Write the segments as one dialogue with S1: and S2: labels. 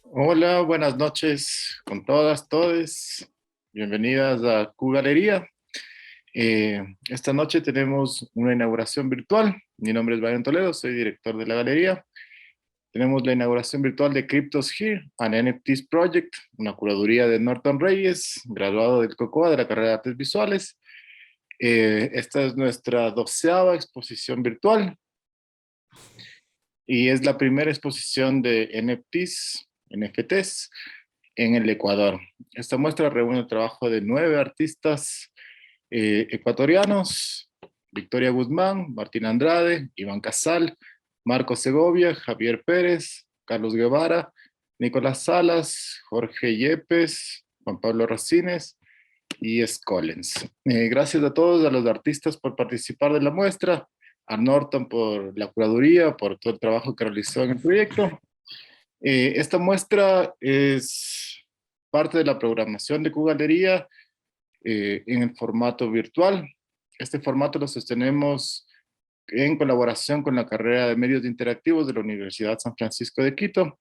S1: Hola, buenas noches con todas, todes. Bienvenidas a Q Galería. Esta noche tenemos una inauguración virtual. Mi nombre es Brian Toledo, soy director de la galería. Tenemos la inauguración virtual de Cryptos Here, an NFTs Project, una curaduría de Norton Reyes, graduado del COCOA de la carrera de Artes Visuales. Esta es nuestra 12ª exposición virtual y es la primera exposición de NFTs en el Ecuador. Esta muestra reúne el trabajo de 9 artistas ecuatorianos: Victoria Guzmán, Martín Andrade, Iván Casal, Marco Segovia, Javier Pérez, Carlos Guevara, Nicolás Salas, Jorge Yepes, Juan Pablo Racines y Scollens. Gracias a todos, a los artistas por participar de la muestra, a Norton por la curaduría, por todo el trabajo que realizó en el proyecto. Esta muestra es parte de la programación de QGalería en el formato virtual. Este formato lo sostenemos en colaboración con la carrera de Medios Interactivos de la Universidad San Francisco de Quito,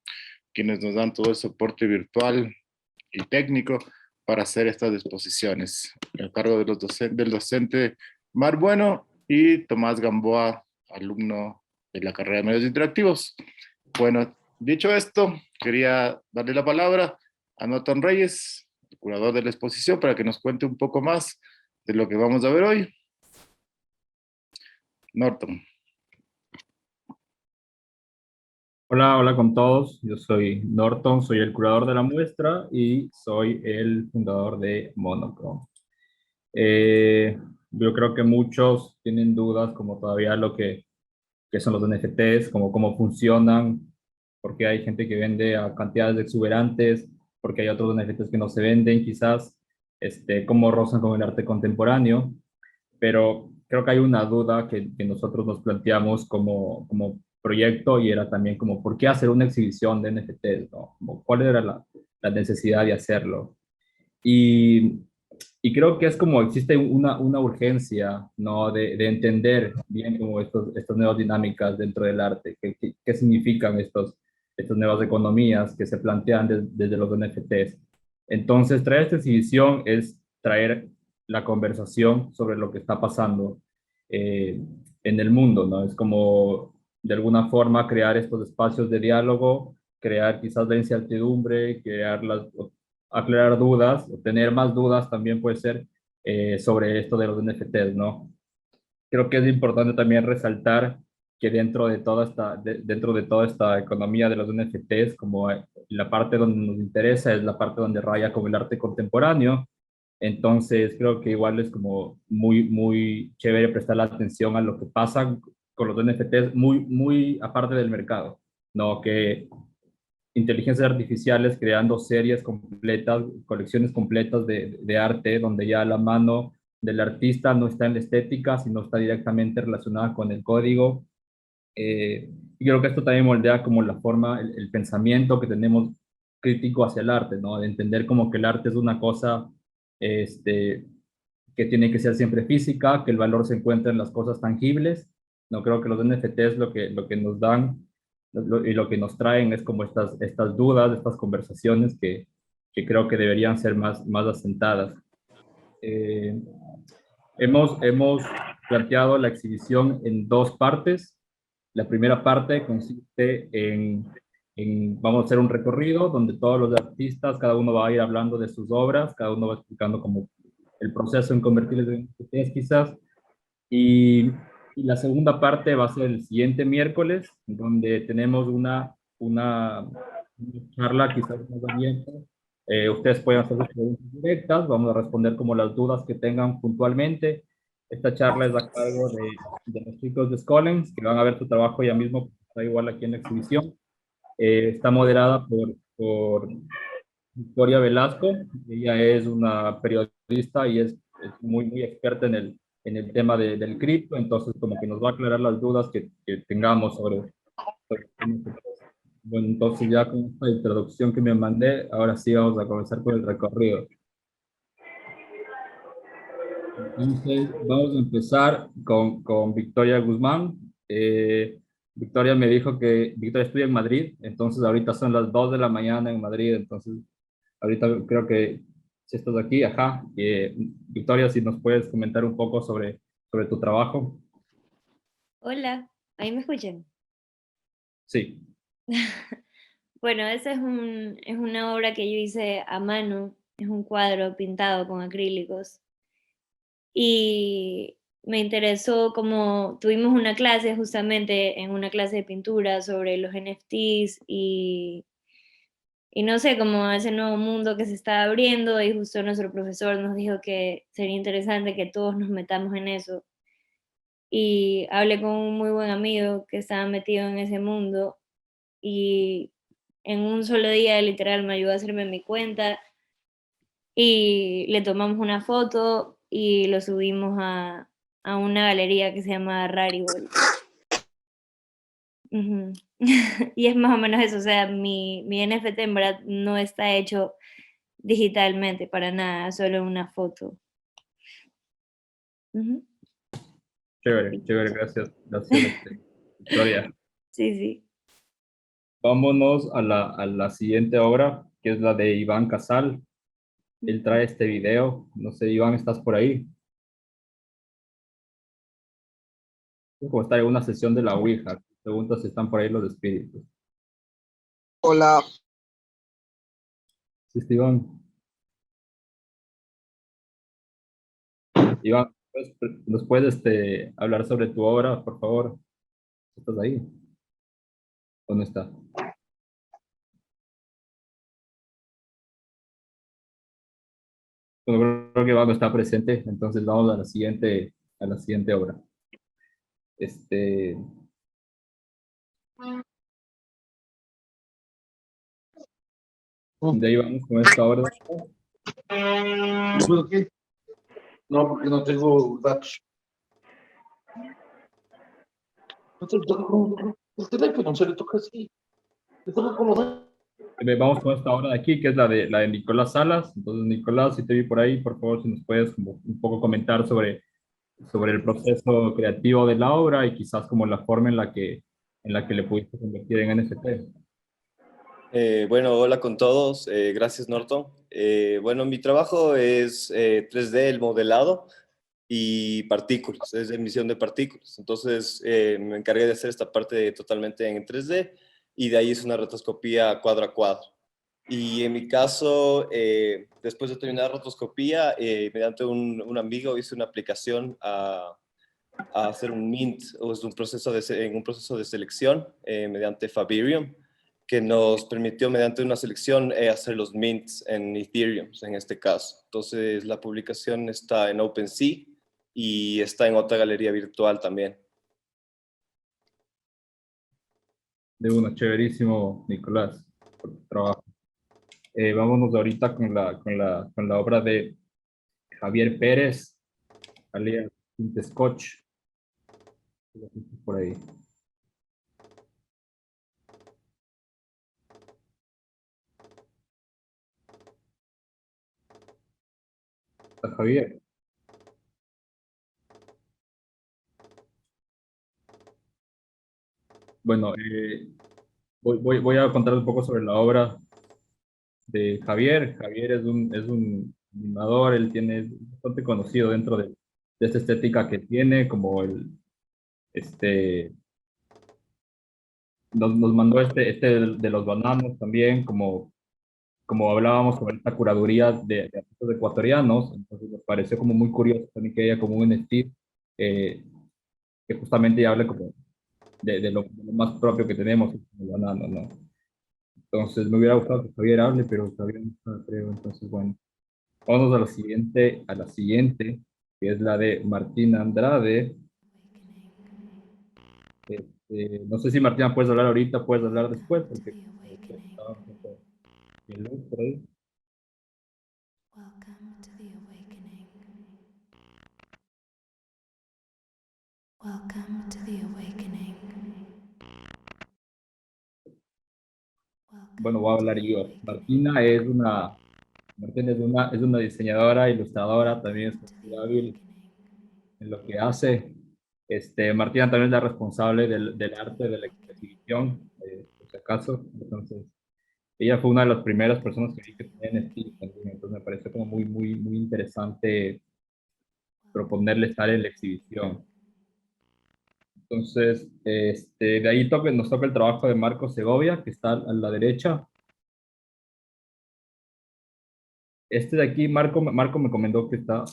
S1: quienes nos dan todo el soporte virtual y técnico para hacer estas exposiciones, a cargo de del docente Mar Bueno y Tomás Gamboa, alumno de la carrera de Medios Interactivos. Bueno, dicho esto, quería darle la palabra a Norton Reyes, el curador de la exposición, para que nos cuente un poco más de lo que vamos a ver hoy. Norton.
S2: Hola, hola con todos. Yo soy Norton, soy el curador de la muestra y soy el fundador de Monochrome. Eh, yo creo que muchos tienen dudas como todavía qué son los NFTs, como cómo funcionan, porque hay gente que vende a cantidades exuberantes, porque hay otros NFTs que no se venden quizás, cómo rozan con el arte contemporáneo, pero creo que hay una duda que nosotros nos planteamos como proyecto y era también como, ¿por qué hacer una exhibición de NFTs, no? Como, ¿cuál era la necesidad de hacerlo? Y, y creo que es como existe una urgencia, ¿no? De entender bien como estas nuevas dinámicas dentro del arte, qué significan estas nuevas economías que se plantean desde los NFTs. Entonces, traer esta exhibición es traer la conversación sobre lo que está pasando eh, en el mundo, ¿no? Es como, de alguna forma, crear estos espacios de diálogo, crear quizás la incertidumbre, crear aclarar dudas, o tener más dudas también puede ser sobre esto de los NFTs, ¿no? Creo que es importante también resaltar que dentro de toda esta economía de los NFTs, como la parte donde nos interesa es la parte donde raya con el arte contemporáneo. Entonces creo que igual es como muy chévere prestar la atención a lo que pasa con los NFTs, muy aparte del mercado, ¿no? Que inteligencias artificiales creando series completas, colecciones completas de arte, donde ya la mano del artista no está en la estética, sino está directamente relacionada con el código. Y creo que esto también moldea como la forma, el pensamiento que tenemos crítico hacia el arte, ¿no? De entender como que el arte es una cosa este, que tiene que ser siempre física, que el valor se encuentra en las cosas tangibles. No creo que los NFTs lo que nos dan y lo que nos traen es como estas dudas, estas conversaciones que creo que deberían ser más asentadas. Eh, hemos planteado la exhibición en dos partes. La primera parte consiste vamos a hacer un recorrido donde todos los artistas, cada uno va a ir hablando de sus obras, cada uno va explicando como el proceso en convertirles en NFTs quizás. Y, y la segunda parte va a ser el siguiente miércoles, donde tenemos una charla quizás más abierta. Ustedes pueden hacer sus preguntas directas, vamos a responder como las dudas que tengan puntualmente. Esta charla es a cargo de los chicos de Scollens, que van a ver tu trabajo ya mismo, está igual aquí en la exhibición. Está moderada por Victoria Velasco. Ella es una periodista y es muy experta en el tema del cripto, entonces como que nos va a aclarar las dudas que tengamos sobre bueno, entonces ya con esta introducción que me mandé, ahora sí vamos a comenzar con el recorrido. Entonces, vamos a empezar con Victoria Guzmán. Victoria me dijo que Victoria estudia en Madrid, entonces ahorita son las 2 de la mañana en Madrid, entonces ahorita creo que si estás aquí, ajá. Victoria, si nos puedes comentar un poco sobre tu trabajo.
S3: Hola, ¿ahí me escuchan?
S2: Sí,
S3: Bueno, ese es una obra que yo hice a mano, es un cuadro pintado con acrílicos y me interesó como tuvimos una clase justamente en una clase de pintura sobre los NFTs y no sé, como ese nuevo mundo que se está abriendo y justo nuestro profesor nos dijo que sería interesante que todos nos metamos en eso y hablé con un muy buen amigo que estaba metido en ese mundo y en un solo día literal me ayudó a hacerme mi cuenta y le tomamos una foto y lo subimos a una galería que se llama Rarible. Ujú. Y es más o menos eso, o sea, mi NFT en verdad no está hecho digitalmente para nada, solo una foto. Ujú.
S2: chévere, chévere, gracias, gracias, Victoria.
S3: Sí, sí.
S2: Vámonos a la siguiente obra, que es la de Iván Casal. Él trae este video. No sé, Iván, ¿estás por ahí? Es como estar en una sesión de la Ouija. Pregunta si están por ahí los espíritus.
S4: Hola,
S2: Sí, sí, Iván. Iván, ¿nos puedes hablar sobre tu obra, por favor? ¿Estás ahí? ¿Dónde está? Bueno, creo que Iván no está presente, entonces vamos a la siguiente obra. Este, de ahí vamos con esta obra.
S4: ¿por qué? No, porque no tengo datos. No te lo toca con el teléfono, se le toca así. Le toca con los datos.
S2: Vamos con esta obra de aquí, que es la de Nicolás Salas. Entonces, Nicolás, si te vi por ahí, por favor, si nos puedes como un poco comentar sobre el proceso creativo de la obra y quizás como la forma en la que le pudiste convertir en NFT.
S5: Bueno, hola con todos. Gracias, Norton. Bueno, mi trabajo es 3D, el modelado y partículas, es emisión de partículas. Entonces, me encargué de hacer esta parte totalmente en 3D y de ahí es una rotoscopía cuadro a cuadro. Y en mi caso, después de terminar la rotoscopía, mediante un amigo hice una aplicación a hacer un mint, o es un proceso en un proceso de selección mediante Fabirium, que nos permitió mediante una selección hacer los mints en Ethereum, en este caso. Entonces la publicación está en OpenSea y está en otra galería virtual también.
S2: De uno, chéverísimo, Nicolás, por tu trabajo. Vámonos ahorita con la obra de Javier Pérez, alias Scotch. Por ahí. Está Javier. Bueno, voy a contar un poco sobre la obra de Javier. Javier es un animador, él tiene es bastante conocido dentro de esta estética que tiene, como este, nos mandó este de los bananos también, como hablábamos sobre esta curaduría de artistas ecuatorianos, entonces nos pareció como muy curioso también que haya como un estilo que justamente hable como de lo más propio que tenemos, el banano, ¿no? Entonces me hubiera gustado que Javier hable, pero Javier no está, creo, entonces bueno. Vamos a la siguiente, que es la de Martina Andrade. No sé si Martina puedes hablar ahorita, puedes hablar después, porque estaba un poco en luz por ahí.
S6: Welcome to the awakening. Welcome to the awakening.
S2: Bueno, voy a hablar yo. Martina es una diseñadora, ilustradora, también es muy hábil en lo que hace. Martina también es la responsable del arte de la exhibición, por si acaso. Entonces, ella fue una de las primeras personas que vi que tenía NFT también. Entonces, me pareció como muy interesante proponerle estar en la exhibición. Entonces, de ahí nos toca el trabajo de Marco Segovia, que está a la derecha. Este de aquí, Marco me comentó que está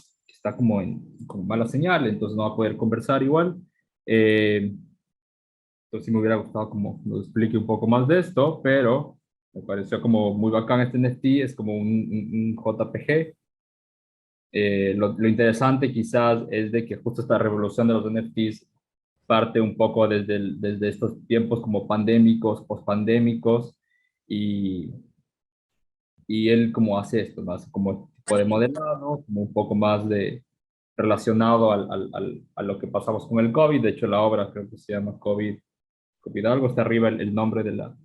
S2: como con mala señal, entonces no va a poder conversar igual. Eh, entonces sí me hubiera gustado como nos explique un poco más de esto, pero me pareció como muy bacán este NFT, es como un JPG. Lo interesante quizás es de que justo esta revolución de los NFTs parte un poco desde estos tiempos como pandémicos, pospandémicos, y, y él como hace esto, más como tipo de modelado, como un poco más relacionado a lo que pasamos con el COVID. De hecho, la obra creo que se llama COVID algo, está arriba el nombre de la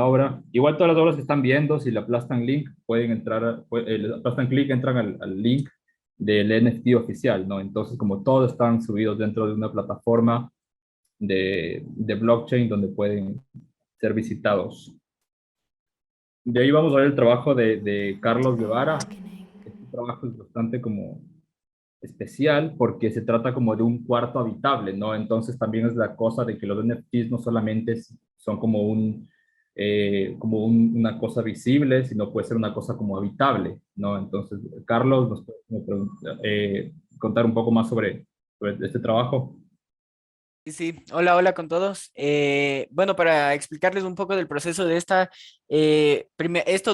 S2: obra. Igual todas las obras que están viendo, si le aplastan link, pueden entrar, le aplastan clic, entran al link del NFT oficial, ¿no? Entonces, como todos están subidos dentro de una plataforma de blockchain donde pueden ser visitados. De ahí vamos a ver el trabajo de Carlos Guevara. Este trabajo es bastante como especial porque se trata como de un cuarto habitable, ¿no? Entonces también es la cosa de que los NFTs no solamente son como una cosa visible, sino puede ser una cosa como habitable, ¿no? Entonces, Carlos, ¿nos puede contar un poco más sobre este trabajo?
S7: Sí, sí. Hola, hola con todos. Bueno, para explicarles un poco del proceso de esta,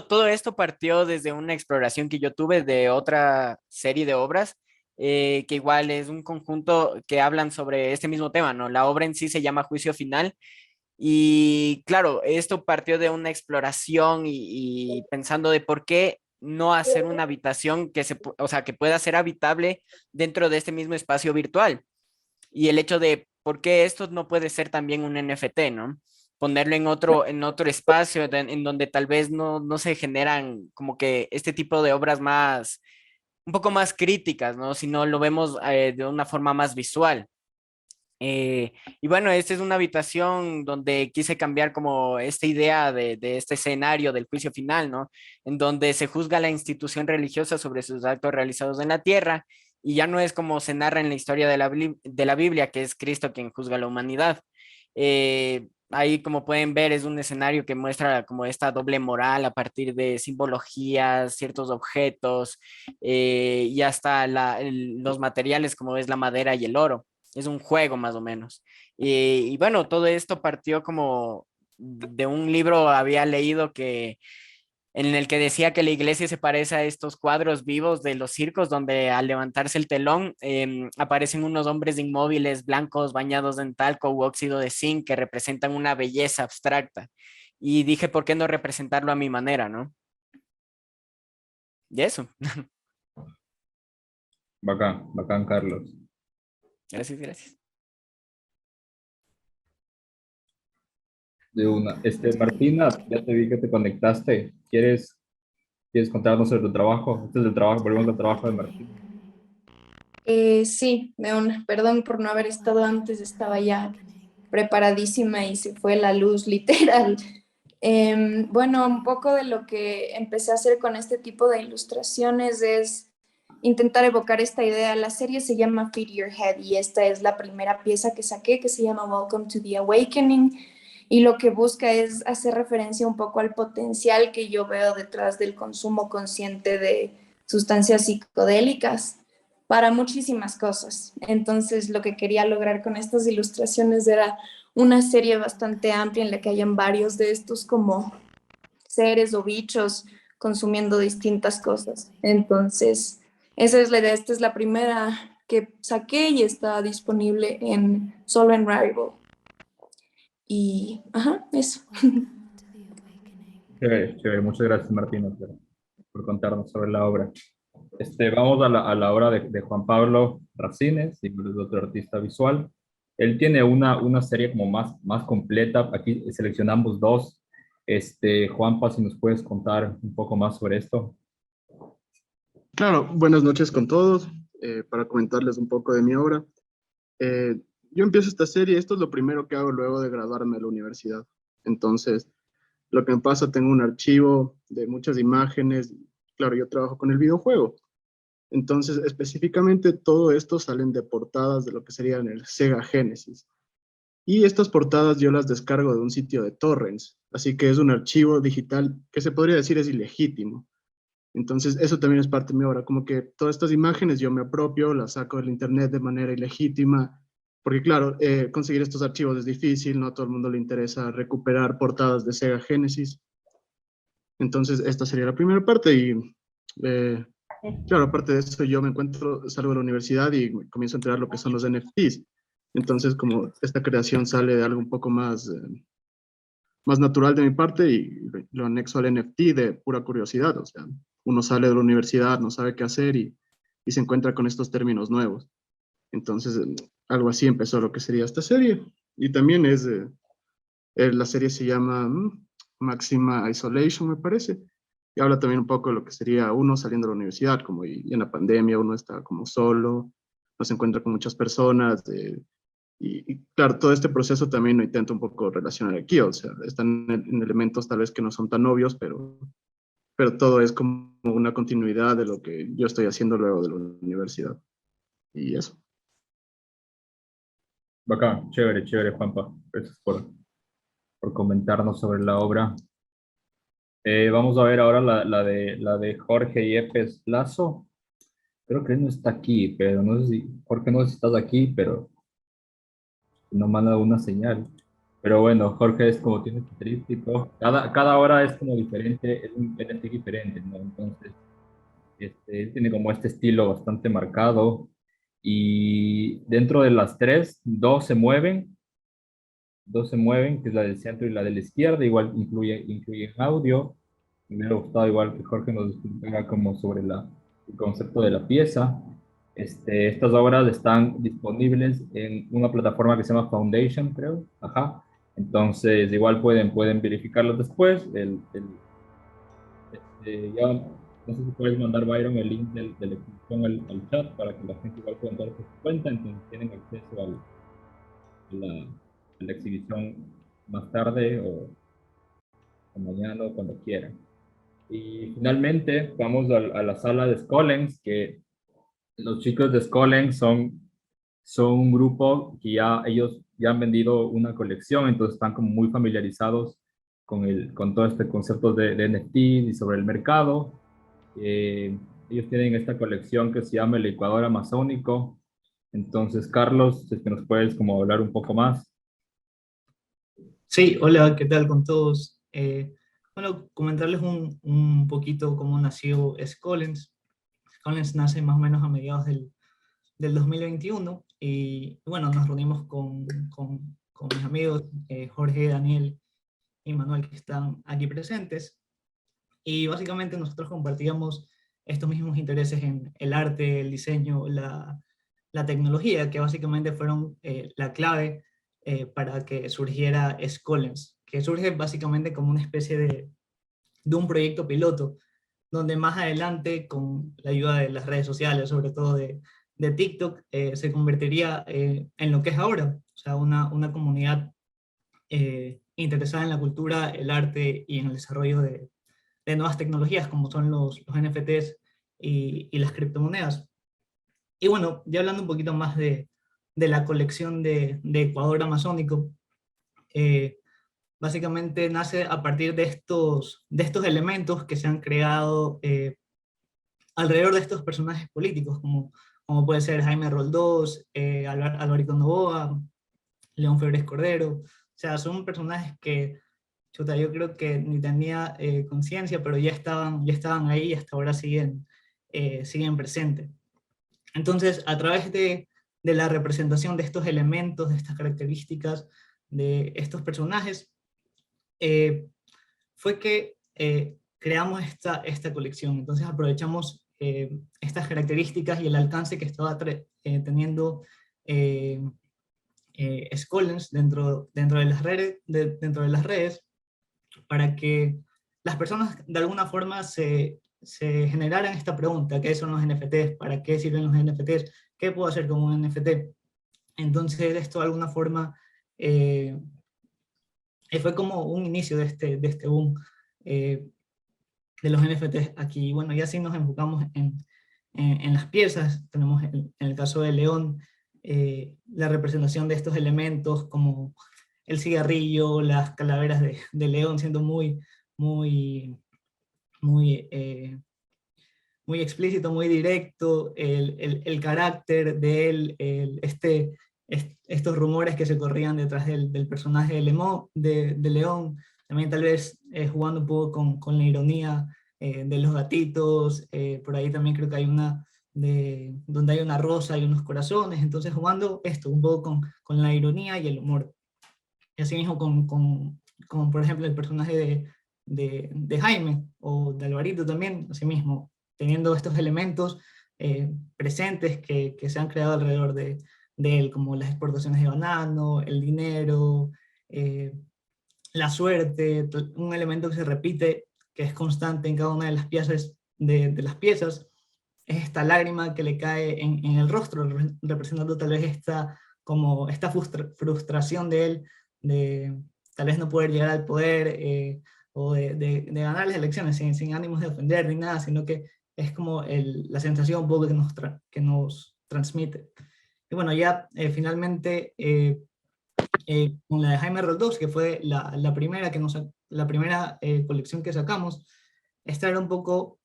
S7: todo esto partió desde una exploración que yo tuve de otra serie de obras, que igual es un conjunto que hablan sobre este mismo tema, ¿no? La obra en sí se llama Juicio Final y claro, esto partió de una exploración y pensando de por qué no hacer una habitación o sea, que pueda ser habitable dentro de este mismo espacio virtual y el hecho de por qué esto no puede ser también un NFT, ¿no? Ponerlo en otro espacio en donde tal vez no se generan como que este tipo de obras un poco más críticas, ¿no? Sino lo vemos de una forma más visual. Y bueno, esta es una habitación donde quise cambiar como esta idea de este escenario del juicio final, ¿no? En donde se juzga a la institución religiosa sobre sus actos realizados en la tierra y ya no es como se narra en la historia de la Biblia, que es Cristo quien juzga a la humanidad. Ahí, como pueden ver, es un escenario que muestra como esta doble moral a partir de simbologías, ciertos objetos y hasta los materiales como es la madera y el oro. Es un juego más o menos. Y bueno, todo esto partió como de un libro había leído en el que decía que la iglesia se parece a estos cuadros vivos de los circos, donde al levantarse el telón aparecen unos hombres inmóviles blancos bañados en talco u óxido de zinc que representan una belleza abstracta. Y dije, ¿por qué no representarlo a mi manera, no? Y eso.
S2: Bacán, bacán, Carlos.
S7: Gracias, gracias.
S2: De una. Martina, ya te vi que te conectaste. ¿Quieres contarnos sobre tu trabajo? Este es el trabajo, volvemos al trabajo de Martina.
S8: Sí, perdón por no haber estado antes, estaba ya preparadísima y se fue la luz literal. Bueno, un poco de lo que empecé a hacer con este tipo de ilustraciones es intentar evocar esta idea. La serie se llama Feed Your Head y esta es la primera pieza que saqué que se llama Welcome to the Awakening y lo que busca es hacer referencia un poco al potencial que yo veo detrás del consumo consciente de sustancias psicodélicas para muchísimas cosas. Entonces, lo que quería lograr con estas ilustraciones era una serie bastante amplia en la que hayan varios de estos como seres o bichos consumiendo distintas cosas. Entonces, esa es la idea. Esta es la primera que saqué y está disponible solo en Rarible. Y, ajá, eso.
S2: Chévere, chévere. Muchas gracias, Martina, por contarnos sobre la obra. Vamos a la obra de Juan Pablo Racines, y es otro artista visual. Él tiene una serie como más completa. Aquí seleccionamos dos. Juanpa, si nos puedes contar un poco más sobre esto.
S9: Claro, buenas noches con todos. Para comentarles un poco de mi obra. yo empiezo esta serie, esto es lo primero que hago luego de graduarme de la universidad. Entonces, lo que me pasa, tengo un archivo de muchas imágenes. Claro, yo trabajo con el videojuego. Entonces, específicamente, todo esto salen de portadas de lo que serían el Sega Genesis. Y estas portadas yo las descargo de un sitio de torrents. Así que es un archivo digital que se podría decir es ilegítimo. Entonces, eso también es parte de mi obra, como que todas estas imágenes yo me apropio, las saco del internet de manera ilegítima, porque claro, conseguir estos archivos es difícil, no a todo el mundo le interesa recuperar portadas de Sega Genesis. Entonces, esta sería la primera parte y, claro, aparte de eso, yo salgo de la universidad y comienzo a enterar lo que son los NFTs. Entonces, como esta creación sale de algo un poco más, más natural de mi parte y lo anexo al NFT de pura curiosidad, o sea, uno sale de la universidad, no sabe qué hacer y se encuentra con estos términos nuevos. Entonces, algo así empezó lo que sería esta serie. Y también la serie se llama Maxima Isolation, me parece. Y habla también un poco de lo que sería uno saliendo de la universidad, como y en la pandemia uno está como solo, no se encuentra con muchas personas. Y claro, todo este proceso también lo intento un poco relacionar aquí, o sea, están en elementos tal vez que no son tan obvios, pero todo es como una continuidad de lo que yo estoy haciendo luego de la universidad. Y eso.
S2: Bacán, chévere, chévere, Juanpa. Gracias por comentarnos sobre la obra. Vamos a ver ahora la de Jorge Yepes Lazo. Creo que él no está aquí, pero no sé si, Jorge, no sé si estás aquí, pero no manda una señal. Pero bueno, Jorge es como tiene su tríptico. Cada hora es como diferente, es un NFT diferente, ¿no? Entonces, él tiene como este estilo bastante marcado. Y dentro de las tres, dos se mueven, que es la del centro y la de la izquierda, igual incluye audio. Me hubiera gustado igual que Jorge nos explicara como sobre el concepto de la pieza. Estas obras están disponibles en una plataforma que se llama Foundation, creo. Ajá. Entonces, igual pueden verificarlos después. Ya, no sé si puedes mandar, Byron, el link de la exposición al chat para que la gente igual pueda entrar por su cuenta, entonces tienen acceso a la exhibición más tarde o mañana o cuando quieran. Y finalmente vamos a la sala de Scollens, que los chicos de Scollens son un grupo que ellos ya han vendido una colección, entonces están como muy familiarizados con todo este concepto de NFT y sobre el mercado. Ellos tienen esta colección que se llama el Ecuador Amazónico. Entonces, Carlos, si es que nos puedes como hablar un poco más.
S10: Sí, hola, ¿qué tal con todos? Bueno, comentarles un poquito cómo nació Scollens. Scollens nace más o menos a mediados del 2021 y bueno, nos reunimos con mis amigos Jorge, Daniel y Manuel que están aquí presentes y básicamente nosotros compartíamos estos mismos intereses en el arte, el diseño, la tecnología, que básicamente fueron la clave para que surgiera Scollens, que surge básicamente como una especie de un proyecto piloto, donde más adelante, con la ayuda de las redes sociales, sobre todo de TikTok, se convertiría en lo que es ahora, o sea, una comunidad interesada en la cultura, el arte y en el desarrollo de nuevas tecnologías, como son los NFTs y las criptomonedas. Y bueno, ya hablando un poquito más de la colección de Ecuador Amazónico, básicamente nace a partir de estos elementos que se han creado alrededor de estos personajes políticos, como puede ser Jaime Roldós, Alvarito Noboa, León Febres Cordero. O sea, son personajes que, chuta, yo creo que ni tenía conciencia, pero ya estaban ahí y hasta ahora siguen presentes. Entonces, a través de la representación de estos elementos, de estas características, de estos personajes, fue que creamos esta colección. Entonces aprovechamos estas características y el alcance que estaba teniendo Scollens dentro de las redes, para que las personas de alguna forma se generaran esta pregunta: ¿qué son los NFTs? ¿Para qué sirven los NFTs? ¿Qué puedo hacer con un NFT? Entonces esto de alguna forma fue como un inicio de este boom de los NFTs aquí. Bueno, ya sí nos enfocamos en las piezas. Tenemos en el caso de León la representación de estos elementos como el cigarrillo, las calaveras de León, siendo muy, muy, muy, muy explícito, muy directo, el carácter de él, estos rumores que se corrían detrás del personaje de León, también tal vez jugando un poco con la ironía de los gatitos, por ahí también creo que hay una donde hay una rosa y unos corazones, entonces jugando esto un poco con la ironía y el humor. Y así mismo con por ejemplo, el personaje de Jaime, o de Alvarito también, así mismo, teniendo estos elementos presentes que se han creado alrededor de él, como las exportaciones de banano, el dinero, la suerte, un elemento que se repite, que es constante en cada una de las piezas, de las piezas, es esta lágrima que le cae en el rostro, representando tal vez esta frustración de él, de tal vez no poder llegar al poder, o de ganar las elecciones sin ánimos de ofender ni nada, sino que es como la sensación un poco que nos transmite. Y bueno, ya finalmente con la de Jaime Roldós, que fue la primera, la primera colección que sacamos, esta era un poco,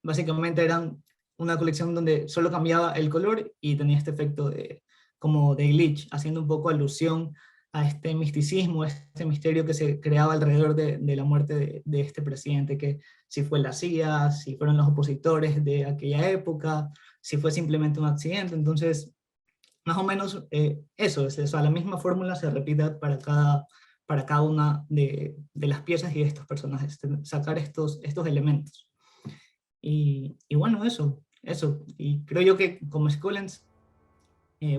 S10: básicamente eran una colección donde solo cambiaba el color y tenía este efecto como de glitch, haciendo un poco alusión a este misticismo, a este misterio que se creaba alrededor de la muerte de este presidente, que si fue la CIA, si fueron los opositores de aquella época, si fue simplemente un accidente. Entonces, más o menos eso, o sea, la misma fórmula se repite para cada una de las piezas y de estos personajes, sacar estos elementos. Y bueno, eso. Y creo yo que como Scollens,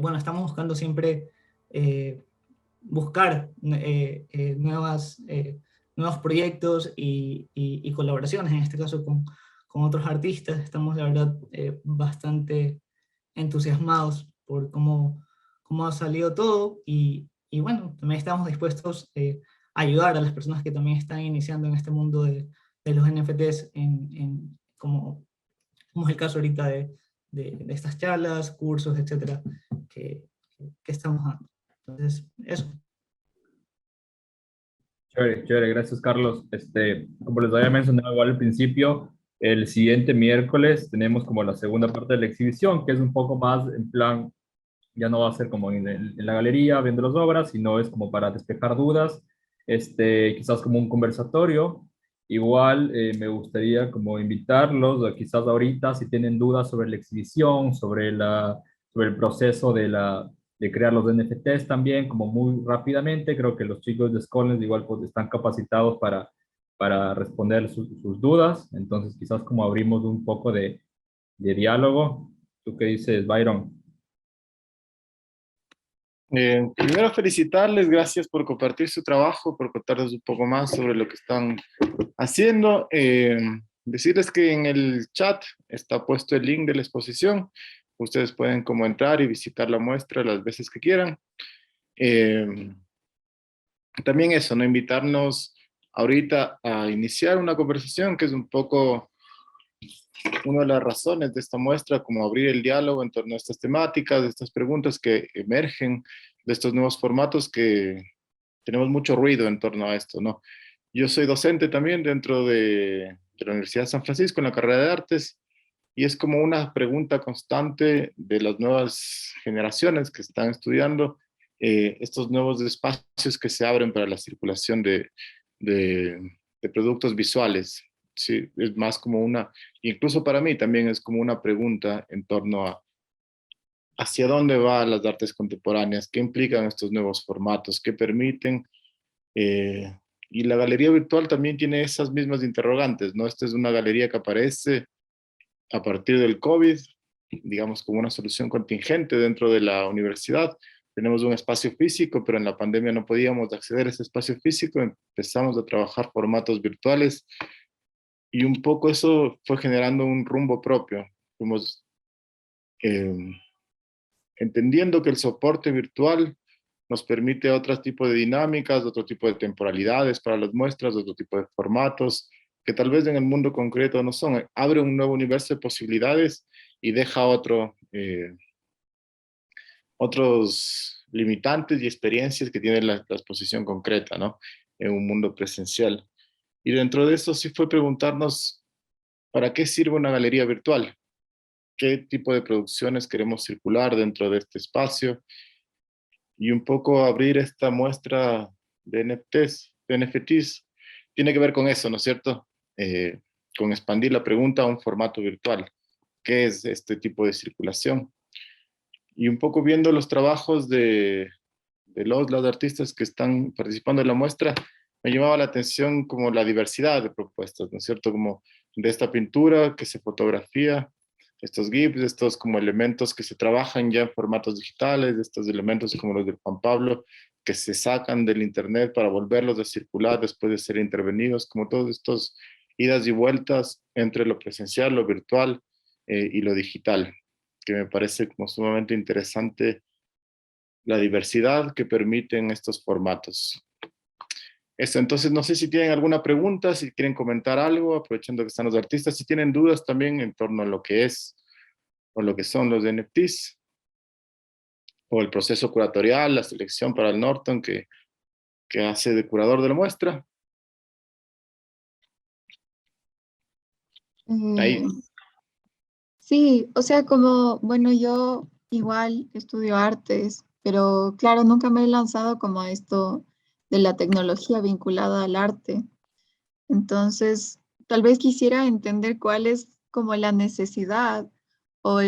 S10: bueno, estamos buscando siempre buscar nuevos proyectos y colaboraciones, en este caso con otros artistas. Estamos, la verdad, bastante entusiasmados por cómo ha salido todo y bueno, también estamos dispuestos a ayudar a las personas que también están iniciando en este mundo de los NFTs, como es el caso ahorita de estas charlas, cursos, etcétera, que estamos dando. Entonces, eso.
S2: Chévere, chévere, gracias Carlos. Como les había mencionado igual al principio, el siguiente miércoles tenemos como la segunda parte de la exhibición, que es un poco más en plan, ya no va a ser como en la galería viendo las obras, sino es como para despejar dudas, quizás como un conversatorio. Igual me gustaría como invitarlos, quizás ahorita, si tienen dudas sobre la exhibición, sobre el proceso de crear los NFTs también, como muy rápidamente. Creo que los chicos de Scholens igual pues, están capacitados para responder sus dudas. Entonces, quizás como abrimos un poco de diálogo. ¿Tú qué dices, Byron?
S1: Primero felicitarles, gracias por compartir su trabajo, por contarnos un poco más sobre lo que están haciendo. Decirles que en el chat está puesto el link de la exposición. Ustedes pueden como entrar y visitar la muestra las veces que quieran. También eso, ¿no? Invitarnos ahorita a iniciar una conversación que es un poco una de las razones de esta muestra, como abrir el diálogo en torno a estas temáticas, de estas preguntas que emergen, de estos nuevos formatos que tenemos mucho ruido en torno a esto, ¿no? Yo soy docente también dentro de la Universidad de San Francisco en la carrera de artes y es como una pregunta constante de las nuevas generaciones que están estudiando estos nuevos espacios que se abren para la circulación de productos visuales. Sí, es más como una, incluso para mí también es como una pregunta en torno a hacia dónde van las artes contemporáneas, qué implican estos nuevos formatos, qué permiten. Y la galería virtual también tiene esas mismas interrogantes, ¿no? Esta es una galería que aparece a partir del COVID, digamos como una solución contingente dentro de la universidad. Tenemos un espacio físico, pero en la pandemia no podíamos acceder a ese espacio físico, empezamos a trabajar formatos virtuales y un poco eso fue generando un rumbo propio. Fuimos entendiendo que el soporte virtual nos permite otro tipo de dinámicas, otro tipo de temporalidades para las muestras, otro tipo de formatos, que tal vez en el mundo concreto no son. Abre un nuevo universo de posibilidades y deja otros limitantes y experiencias que tiene la exposición concreta, ¿no? En un mundo presencial. Y dentro de eso sí fue preguntarnos, ¿para qué sirve una galería virtual? ¿Qué tipo de producciones queremos circular dentro de este espacio? Y un poco abrir esta muestra de NFTs, tiene que ver con eso, ¿no es cierto? Con expandir la pregunta a un formato virtual. ¿Qué es este tipo de circulación? Y un poco viendo los trabajos de las artistas que están participando en la muestra, me llamaba la atención como la diversidad de propuestas, ¿no es cierto? Como de esta pintura que se fotografía, estos GIFs, estos como elementos que se trabajan ya en formatos digitales, estos elementos como los de Juan Pablo, que se sacan del internet para volverlos a circular después de ser intervenidos, como todos estos idas y vueltas entre lo presencial, lo virtual y lo digital, que me parece como sumamente interesante la diversidad que permiten estos formatos. Eso, entonces no sé si tienen alguna pregunta, si quieren comentar algo, aprovechando que están los artistas, si tienen dudas también en torno a lo que es o lo que son los NFTs, o el proceso curatorial, la selección para el Norton que hace de curador de la muestra. Ahí.
S11: Sí, o sea, como, bueno, yo igual estudio artes, pero claro, nunca me he lanzado como a esto de la tecnología vinculada al arte. Entonces, tal vez quisiera entender cuál es como la necesidad o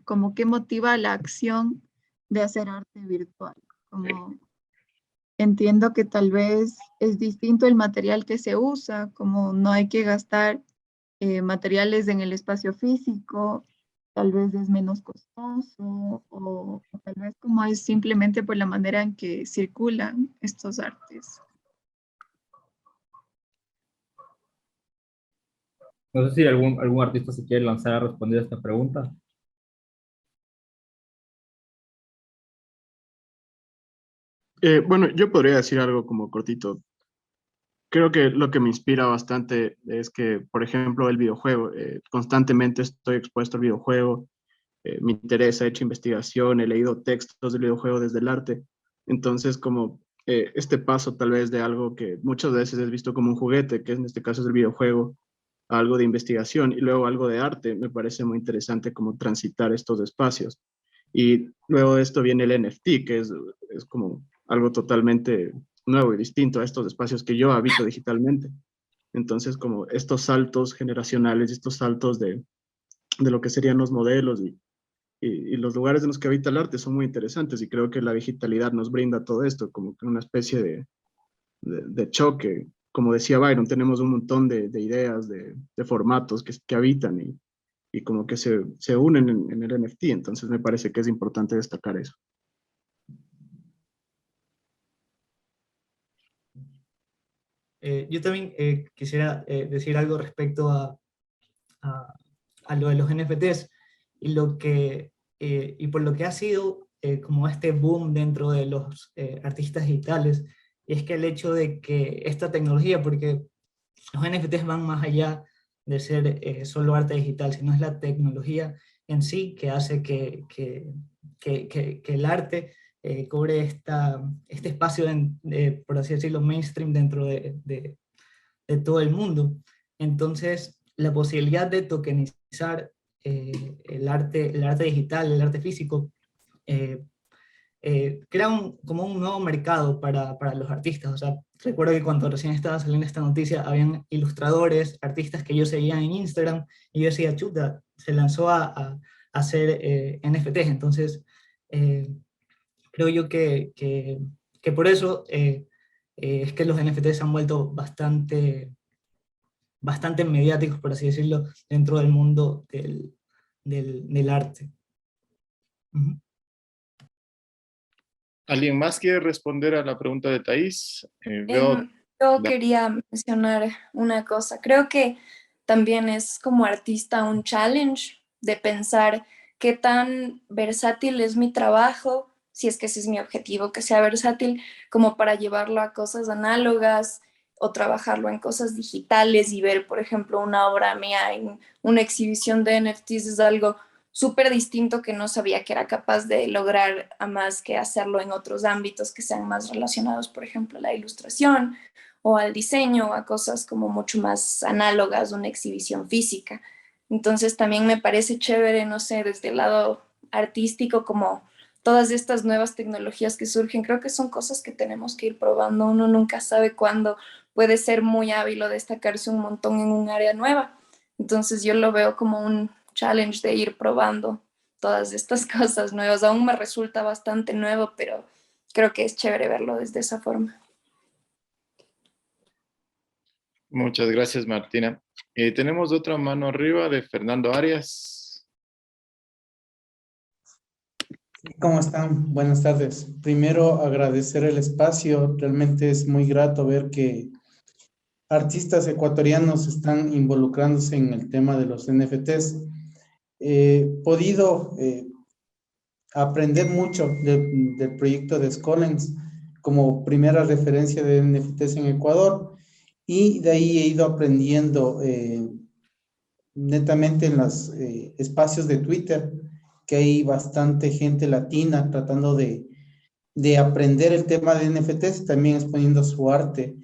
S11: como qué motiva la acción de hacer arte virtual. Como entiendo que tal vez es distinto el material que se usa, como no hay que gastar materiales en el espacio físico, tal vez es menos costoso o tal vez como es simplemente por la manera en que circulan estos artes.
S2: No sé si algún artista se quiere lanzar a responder a esta pregunta.
S9: Bueno, yo podría decir algo como cortito. Creo que lo que me inspira bastante es que, por ejemplo, el videojuego, constantemente estoy expuesto al videojuego, me interesa, he hecho investigación, he leído textos del videojuego desde el arte. Entonces, como este paso tal vez de algo que muchas veces es visto como un juguete, que en este caso es el videojuego, a algo de investigación y luego algo de arte, me parece muy interesante como transitar estos espacios. Y luego de esto viene el NFT, que es como algo totalmente nuevo y distinto a estos espacios que yo habito digitalmente. Entonces, como estos saltos generacionales, estos saltos de lo que serían los modelos y los lugares en los que habita el arte son muy interesantes y creo que la digitalidad nos brinda todo esto, como que una especie de choque. Como decía Byron, tenemos un montón de ideas, de formatos que habitan y como que se unen en el NFT, entonces me parece que es importante destacar eso.
S10: Yo también quisiera decir algo respecto a lo de los NFTs y, y por lo que ha sido como este boom dentro de los artistas digitales, y es que el hecho de que esta tecnología, porque los NFTs van más allá de ser solo arte digital, sino es la tecnología en sí que hace que el arte cobre este espacio, por así decirlo, mainstream dentro de todo el mundo. Entonces, la posibilidad de tokenizar el arte digital, el arte físico, crea como un nuevo mercado para los artistas. O sea, recuerdo que cuando recién estaba saliendo esta noticia, habían ilustradores, artistas que yo seguía en Instagram, y yo decía, chuta, se lanzó a hacer NFTs. Entonces, creo yo que por eso es que los NFTs se han vuelto bastante mediáticos, por así decirlo, dentro del mundo del arte. Uh-huh.
S1: ¿Alguien más quiere responder a la pregunta de Thais? Veo...
S8: Yo quería mencionar una cosa. Creo que también es como artista un challenge de pensar qué tan versátil es mi trabajo, si es que ese es mi objetivo, que sea versátil como para llevarlo a cosas análogas o trabajarlo en cosas digitales y ver, por ejemplo, una obra mía en una exhibición de NFTs es algo súper distinto que no sabía que era capaz de lograr, a más que hacerlo en otros ámbitos que sean más relacionados, por ejemplo, a la ilustración o al diseño o a cosas como mucho más análogas, una exhibición física. Entonces también me parece chévere, no sé, desde el lado artístico, como todas estas nuevas tecnologías que surgen, creo que son cosas que tenemos que ir probando. Uno nunca sabe cuándo puede ser muy hábil o destacarse un montón en un área nueva. Entonces yo lo veo como un challenge de ir probando todas estas cosas nuevas. Aún me resulta bastante nuevo, pero creo que es chévere verlo desde esa forma.
S1: Muchas gracias, Martina. Tenemos otra mano arriba de Fernando Arias.
S12: ¿Cómo están? Buenas tardes. Primero, agradecer el espacio. Realmente es muy grato ver que artistas ecuatorianos están involucrándose en el tema de los NFTs. He podido aprender mucho del proyecto de Scollens como primera referencia de NFTs en Ecuador, y de ahí he ido aprendiendo netamente en los espacios de Twitter, que hay bastante gente latina tratando de aprender el tema de NFTs y también exponiendo su arte.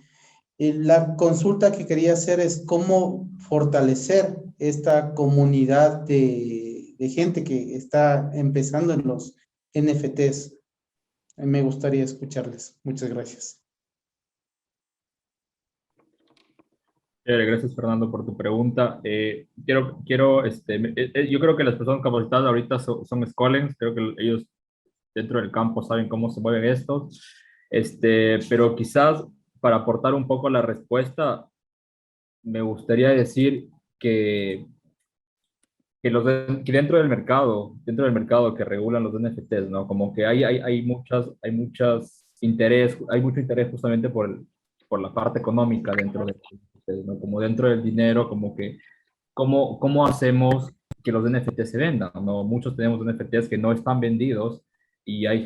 S12: La consulta que quería hacer es cómo fortalecer esta comunidad de gente que está empezando en los NFTs. Me gustaría escucharles. Muchas gracias.
S2: Gracias, Fernando, por tu pregunta. Yo creo que las personas capacitadas ahorita son Scollens. Creo que ellos dentro del campo saben cómo se mueven estos. Pero quizás para aportar un poco la respuesta, me gustaría decir que dentro del mercado que regulan los NFTs, ¿no? Como que hay mucho interés justamente por la parte económica dentro de los NFTs, ¿no? Como dentro del dinero, como que, ¿cómo hacemos que los NFTs se vendan, ¿no? Muchos tenemos NFTs que no están vendidos y hay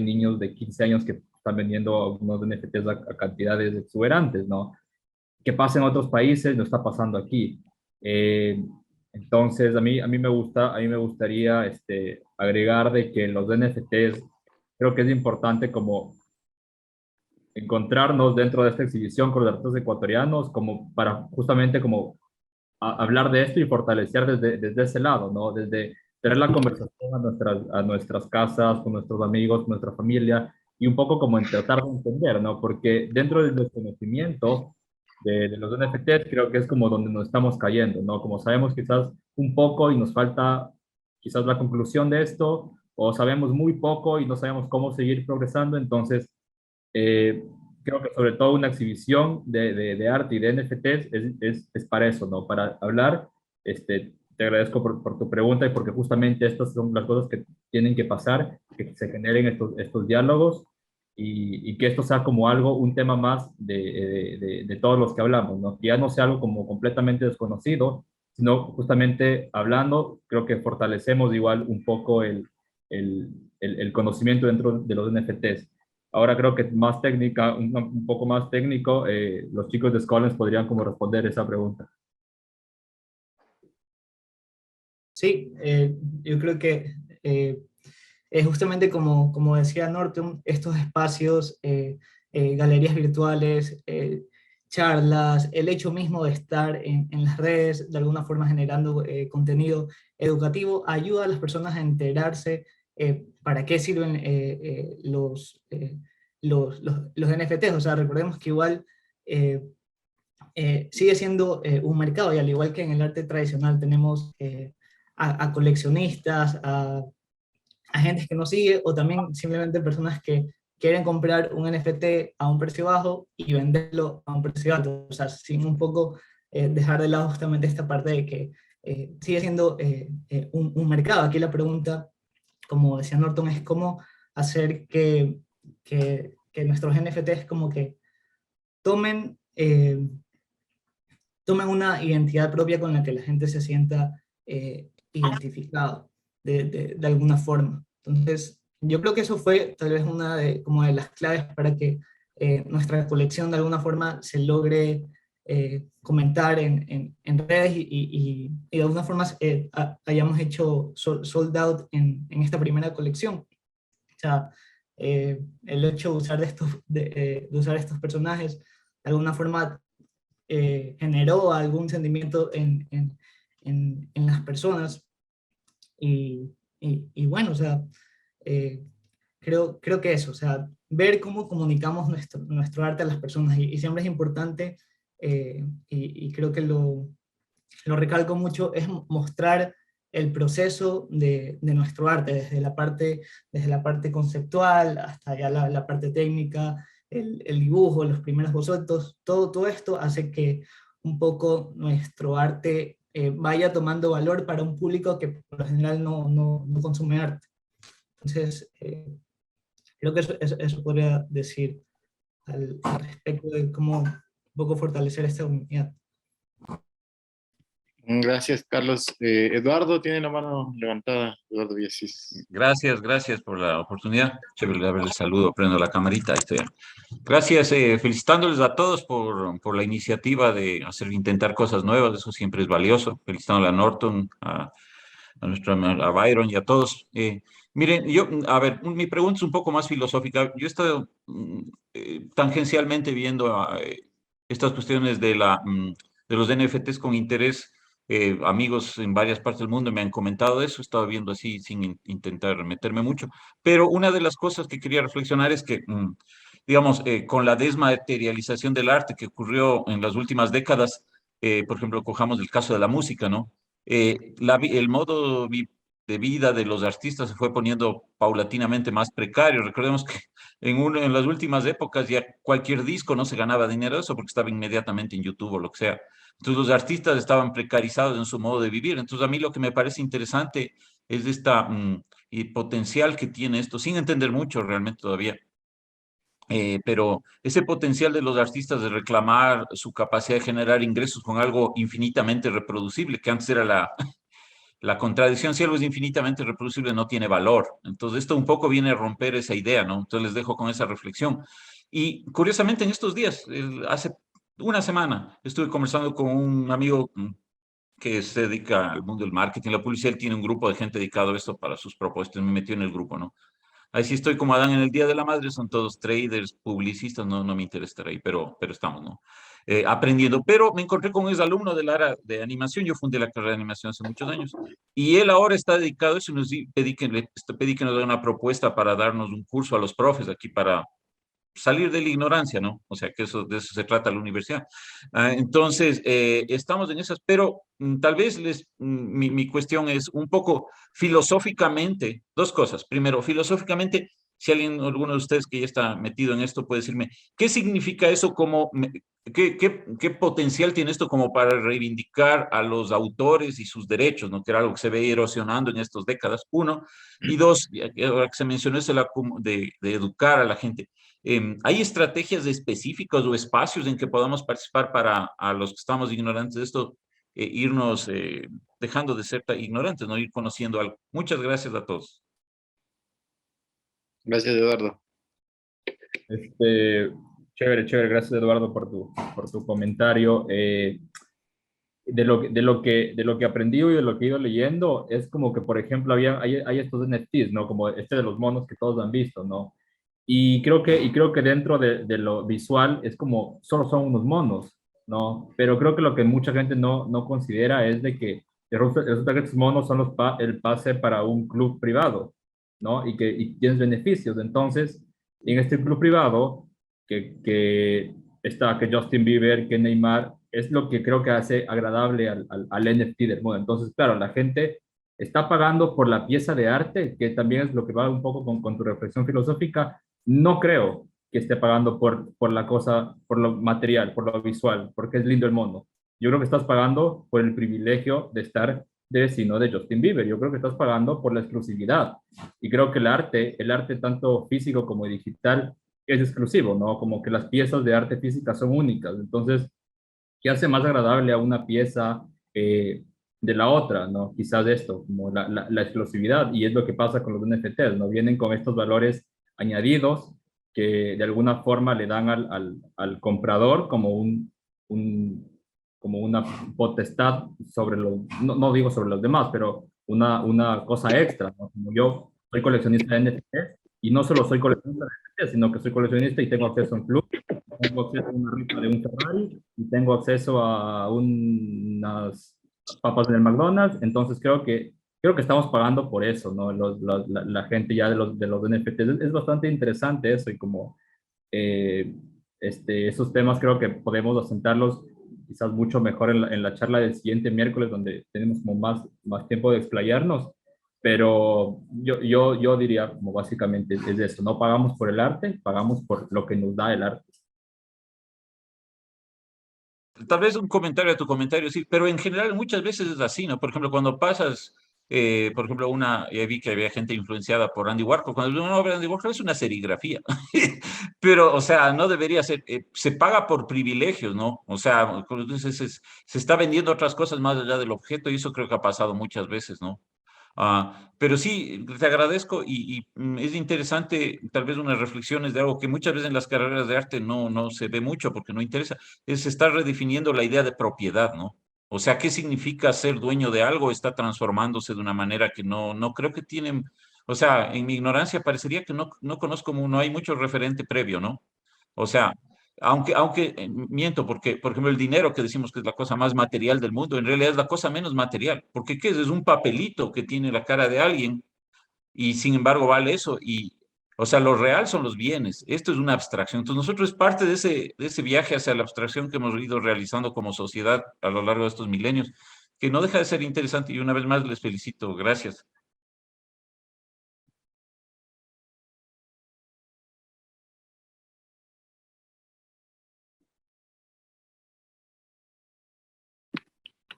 S2: niños de 15 años que están vendiendo unos NFTs a cantidades exuberantes, ¿no? Que pasa en otros países, no está pasando aquí. Eh, entonces, a mí me gustaría agregar de que los NFTs, creo que es importante como encontrarnos dentro de esta exhibición con los artistas ecuatorianos, como para justamente como hablar de esto y fortalecer desde ese lado, ¿no? Desde tener la conversación a nuestras casas, con nuestros amigos, con nuestra familia, y un poco como en tratar de entender, ¿no? Porque dentro del desconocimiento de los NFTs creo que es como donde nos estamos cayendo, ¿no? Como sabemos quizás un poco y nos falta quizás la conclusión de esto, o sabemos muy poco y no sabemos cómo seguir progresando, entonces eh, creo que sobre todo una exhibición de arte y de NFTs es para eso, ¿no? Para hablar. Te agradezco por tu pregunta y porque justamente estas son las cosas que tienen que pasar, que se generen estos diálogos y que esto sea como algo, un tema más de todos los que hablamos, ¿no? Que ya no sea algo como completamente desconocido, sino justamente hablando, creo que fortalecemos igual un poco el conocimiento dentro de los NFTs. Ahora creo que más técnica, un poco más técnico, los chicos de Scollens podrían como responder esa pregunta.
S10: Sí, yo creo que es justamente como decía Norton, estos espacios, galerías virtuales, charlas, el hecho mismo de estar en las redes, de alguna forma generando contenido educativo, ayuda a las personas a enterarse para qué sirven los NFTs. O sea, recordemos que igual sigue siendo un mercado, y al igual que en el arte tradicional tenemos a coleccionistas, a gente que nos sigue, o también simplemente personas que quieren comprar un NFT a un precio bajo y venderlo a un precio alto, o sea, sin un poco dejar de lado justamente esta parte de que sigue siendo un mercado. Aquí la pregunta, como decía Norton, es cómo hacer que nuestros NFTs como que tomen una identidad propia con la que la gente se sienta identificado. de alguna forma. Entonces, yo creo que eso fue tal vez una como de las claves para que nuestra colección de alguna forma se logre comentar en redes y de alguna forma hayamos hecho sold out en esta primera colección. O sea, el hecho de usar, de usar estos personajes de alguna forma generó algún sentimiento en las personas y bueno, o sea, eh, creo que eso, o sea, ver cómo comunicamos nuestro arte a las personas y siempre es importante y creo que lo recalco mucho, es mostrar el proceso de nuestro arte, desde la parte conceptual hasta ya la parte técnica, el dibujo, los primeros bocetos, todo esto hace que un poco nuestro arte vaya tomando valor para un público que por lo general no consume arte. Entonces, creo que eso podría decir al respecto de cómo un poco fortalecer esta comunidad.
S1: Gracias, Carlos. Eduardo tiene la mano levantada. Eduardo Viesis.
S13: Gracias, gracias por la oportunidad. Chévere darle el saludo, prendo la camarita, ahí estoy. Gracias, felicitándoles a todos por la iniciativa de intentar cosas nuevas, eso siempre es valioso. Felicitándole a Norton, a Byron y a todos. Miren, a ver, mi pregunta es un poco más filosófica. Yo he estado tangencialmente viendo estas cuestiones de los NFTs con interés. Amigos en varias partes del mundo me han comentado eso, he estado viendo así sin intentar meterme mucho, pero una de las cosas que quería reflexionar es que, digamos, con la desmaterialización del arte que ocurrió en las últimas décadas, por ejemplo, cojamos el caso de la música, ¿no? El modo de vida de los artistas se fue poniendo paulatinamente más precario. Recordemos que en las últimas épocas ya cualquier disco no se ganaba dinero de eso porque estaba inmediatamente en YouTube o lo que sea. Entonces los artistas estaban precarizados en su modo de vivir. Entonces a mí lo que me parece interesante es esta y potencial que tiene esto, sin entender mucho realmente todavía. Pero ese potencial de los artistas de reclamar su capacidad de generar ingresos con algo infinitamente reproducible, que antes era la contradicción, si algo es infinitamente reproducible no tiene valor. Entonces esto un poco viene a romper esa idea, ¿no? Entonces les dejo con esa reflexión. Y curiosamente en estos días, hace una semana, estuve conversando con un amigo que se dedica al mundo del marketing, la publicidad, él tiene un grupo de gente dedicado a esto para sus propuestas, me metió en el grupo, ¿no? Ahí sí estoy como Adán en el Día de la Madre, son todos traders, publicistas, no me interesa estar ahí, pero estamos, ¿no? Aprendiendo. Pero me encontré con un exalumno del área de animación, yo fundé la carrera de animación hace muchos años, y él ahora está dedicado a eso, y pedí que nos dé una propuesta para darnos un curso a los profes aquí para salir de la ignorancia, ¿no? O sea, que de eso se trata la universidad. Entonces, estamos en esas, pero tal vez mi cuestión es un poco filosóficamente, dos cosas. Primero, filosóficamente, si alguno de ustedes que ya está metido en esto puede decirme, ¿qué significa eso qué potencial tiene esto como para reivindicar a los autores y sus derechos, ¿no? Que era algo que se ve erosionando en estas décadas, uno. Y dos, ahora que se mencionó eso de educar a la gente. ¿Hay estrategias específicas o espacios en que podamos participar para a los que estamos ignorantes de esto, irnos dejando de ser tan ignorantes, no ir conociendo algo? Muchas gracias a todos.
S1: Gracias, Eduardo.
S2: Chévere, gracias Eduardo por tu comentario. De lo que aprendí y de lo que he ido leyendo, es como que, por ejemplo, hay estos NFTs, ¿no? Como este de los monos que todos han visto, ¿no? Y creo que dentro de lo visual es como, solo son unos monos, ¿no? Pero creo que lo que mucha gente no considera es de que resulta que estos monos son el pase para un club privado, ¿no? Y tienes beneficios. Entonces, en este club privado, que que Justin Bieber, que Neymar, es lo que creo que hace agradable al NFT del mundo. Entonces, claro, la gente está pagando por la pieza de arte, que también es lo que va un poco con tu reflexión filosófica. No creo que esté pagando por la cosa, por lo material, por lo visual, porque es lindo el mono. Yo creo que estás pagando por el privilegio de estar de vecino de Justin Bieber. Yo creo que estás pagando por la exclusividad. Y creo que el arte tanto físico como digital es exclusivo, ¿no? Como que las piezas de arte física son únicas. Entonces, ¿qué hace más agradable a una pieza de la otra, ¿no? Quizás esto, como la exclusividad, y es lo que pasa con los NFTs, ¿no? Vienen con estos valores añadidos que de alguna forma le dan al comprador como como una potestad sobre los, no digo sobre los demás, pero una cosa extra, ¿no? Como yo soy coleccionista de NFTs y no solo soy coleccionista de NFTs, sino que soy coleccionista y tengo acceso a un club, tengo acceso a una rifa de un Ferrari y tengo acceso a unas papas en el McDonald's, entonces creo que estamos pagando por eso, ¿no? La gente ya de los NFTs. Es bastante interesante eso y como eh, esos temas creo que podemos asentarlos quizás mucho mejor en la charla del siguiente miércoles, donde tenemos como más tiempo de explayarnos. Pero yo diría como básicamente es eso, no pagamos por el arte, pagamos por lo que nos da el arte.
S13: Tal vez un comentario a tu comentario, sí, pero en general muchas veces es así, ¿no? Por ejemplo, cuando pasas, por ejemplo, ya vi que había gente influenciada por Andy Warhol. Cuando uno ve a Andy Warhol es una serigrafía, pero, o sea, no debería ser, se paga por privilegios, ¿no? O sea, como tú dices, se está vendiendo otras cosas más allá del objeto y eso creo que ha pasado muchas veces, ¿no? Pero sí, te agradezco y es interesante tal vez unas reflexiones de algo que muchas veces en las carreras de arte no se ve mucho porque no interesa, es estar redefiniendo la idea de propiedad, ¿no? O sea, ¿qué significa ser dueño de algo? Está transformándose de una manera que no creo que tienen, o sea, en mi ignorancia parecería que no conozco, no hay mucho referente previo, ¿no? O sea, aunque miento, porque, por ejemplo, el dinero que decimos que es la cosa más material del mundo, en realidad es la cosa menos material, porque ¿qué es? Es un papelito que tiene la cara de alguien y sin embargo vale eso. Y, o sea, lo real son los bienes. Esto es una abstracción. Entonces, nosotros es parte de ese viaje hacia la abstracción que hemos ido realizando como sociedad a lo largo de estos milenios, que no deja de ser interesante y una vez más les felicito. Gracias.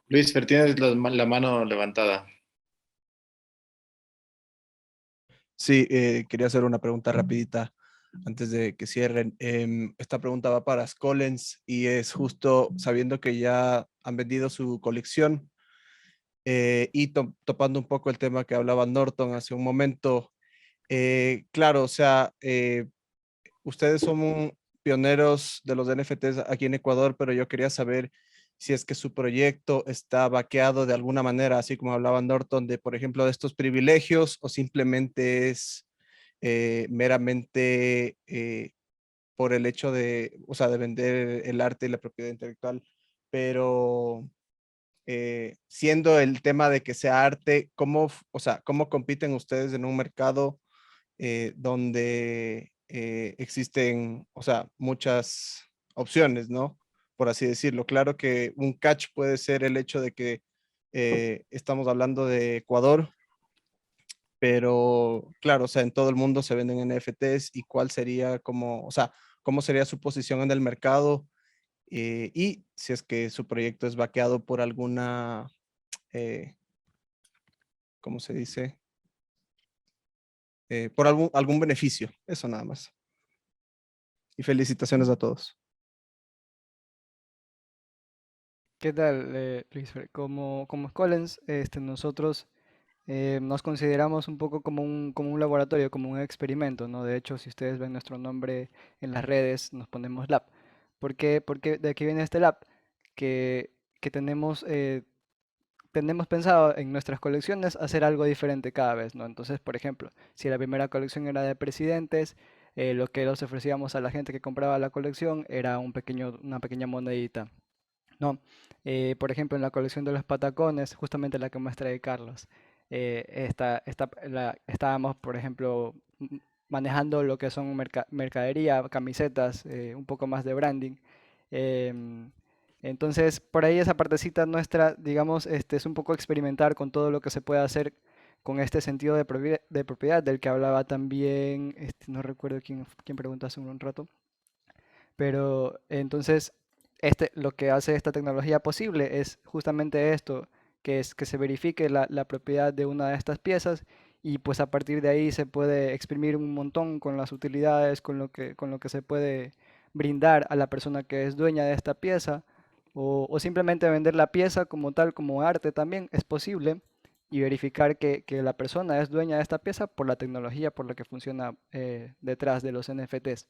S1: Luis Fer, tienes la mano levantada.
S14: Sí, quería hacer una pregunta rapidita antes de que cierren. Esta pregunta va para Scollens y es justo sabiendo que ya han vendido su colección y topando un poco el tema que hablaba Norton hace un momento. Claro, o sea, ustedes son pioneros de los NFTs aquí en Ecuador, pero yo quería saber si es que su proyecto está vaqueado de alguna manera, así como hablaba Norton, de, por ejemplo, de estos privilegios, o simplemente es meramente por el hecho de, o sea, de vender el arte y la propiedad intelectual, pero siendo el tema de que sea arte, ¿cómo, o sea, cómo compiten ustedes en un mercado donde existen, o sea, muchas opciones, ¿no? Por así decirlo. Claro que un catch puede ser el hecho de que estamos hablando de Ecuador, pero claro, o sea, en todo el mundo se venden NFTs y cuál sería como, o sea, cómo sería su posición en el mercado y si es que su proyecto es vaqueado por alguna, ¿cómo se dice? Por algún beneficio, eso nada más. Y felicitaciones a todos.
S15: ¿Qué tal, Luis? Como Collins, nosotros nos consideramos un poco como un laboratorio, como un experimento, ¿no? De hecho, si ustedes ven nuestro nombre en las redes, nos ponemos Lab. ¿Por qué? Porque de aquí viene este Lab, que tenemos pensado en nuestras colecciones hacer algo diferente cada vez, ¿no? Entonces, por ejemplo, si la primera colección era de presidentes, lo que los ofrecíamos a la gente que compraba la colección era una pequeña monedita. No, por ejemplo, en la colección de los patacones, justamente la que muestra de Carlos, estábamos, por ejemplo, manejando lo que son mercadería, camisetas, un poco más de branding. em, entonces, por ahí esa partecita nuestra, digamos, es un poco experimentar con todo lo que se puede hacer con este sentido de propiedad del que hablaba también, no recuerdo quién preguntó hace un rato. Pero entonces, lo que hace esta tecnología posible es justamente esto, que es que se verifique la propiedad de una de estas piezas y pues a partir de ahí se puede exprimir un montón con las utilidades, con lo que se puede brindar a la persona que es dueña de esta pieza o simplemente vender la pieza como tal, como arte también es posible y verificar que la persona es dueña de esta pieza por la tecnología, por lo que funciona detrás de los NFTs.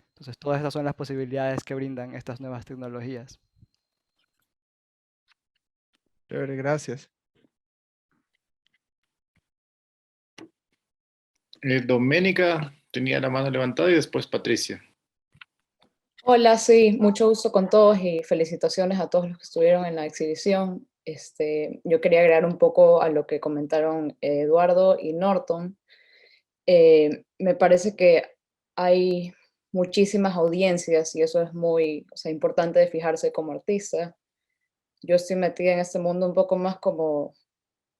S15: Entonces, todas esas son las posibilidades que brindan estas nuevas tecnologías.
S14: Chévere, gracias.
S1: Doménica tenía la mano levantada y después Patricia.
S16: Hola, sí, mucho gusto con todos y felicitaciones a todos los que estuvieron en la exhibición. Yo quería agregar un poco a lo que comentaron Eduardo y Norton. Me parece que hay muchísimas audiencias y eso es muy, o sea, importante de fijarse como artista. Yo estoy metida en este mundo un poco más como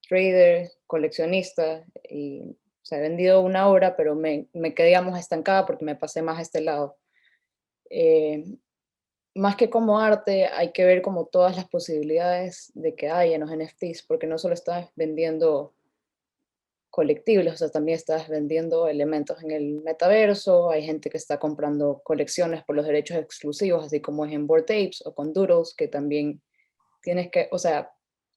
S16: trader, coleccionista y, o sea, he vendido una obra, pero me quedé, digamos, estancada porque me pasé más a este lado. Eh, Más que como arte, hay que ver como todas las posibilidades de que hay en los NFTs, porque no solo estás vendiendo colectibles, o sea, también estás vendiendo elementos en el metaverso, hay gente que está comprando colecciones por los derechos exclusivos, así como es en Bored Apes o con Doodles, que también tienes que, o sea,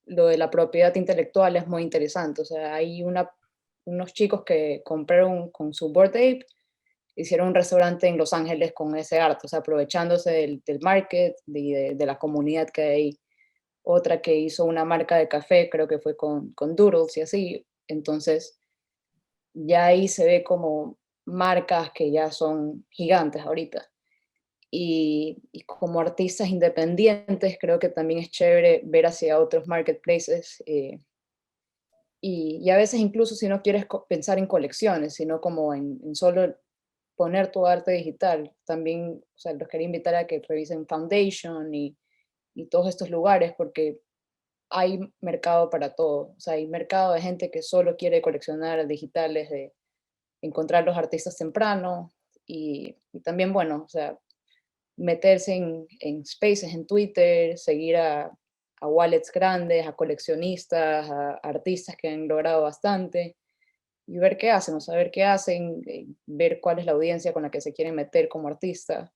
S16: lo de la propiedad intelectual es muy interesante, o sea, hay unos chicos que compraron con su Bored Ape, hicieron un restaurante en Los Ángeles con ese arte, o sea, aprovechándose del market, de la comunidad que hay. Otra que hizo una marca de café, creo que fue con Doodles y así. Entonces, ya ahí se ve como marcas que ya son gigantes ahorita. Y como artistas independientes, creo que también es chévere ver hacia otros marketplaces. Y a veces incluso si no quieres pensar en colecciones, sino como en solo poner tu arte digital. También, o sea, los quería invitar a que revisen Foundation y todos estos lugares porque hay mercado para todo. O sea, hay mercado de gente que solo quiere coleccionar digitales, de encontrar los artistas temprano y también, bueno, o sea, meterse en spaces, en Twitter, seguir a wallets grandes, a coleccionistas, a artistas que han logrado bastante y ver qué hacen, o saber qué hacen, ver cuál es la audiencia con la que se quieren meter como artista.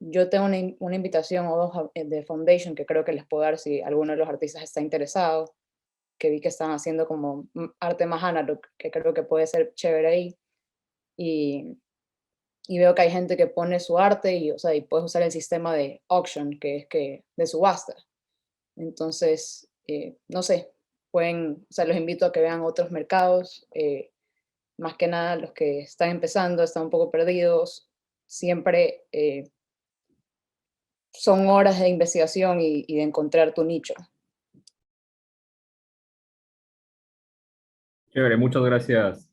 S16: Yo tengo una invitación o dos de Foundation que creo que les puedo dar si alguno de los artistas está interesado, que vi que están haciendo como arte más analog, que creo que puede ser chévere ahí. Y, y veo que hay gente que pone su arte y, o sea, y puedes usar el sistema de auction, que es que de subasta. Entonces, no sé, pueden, o sea, los invito a que vean otros mercados, más que nada los que están empezando, están un poco perdidos, siempre son horas de investigación y de encontrar tu nicho.
S2: Chévere, muchas gracias,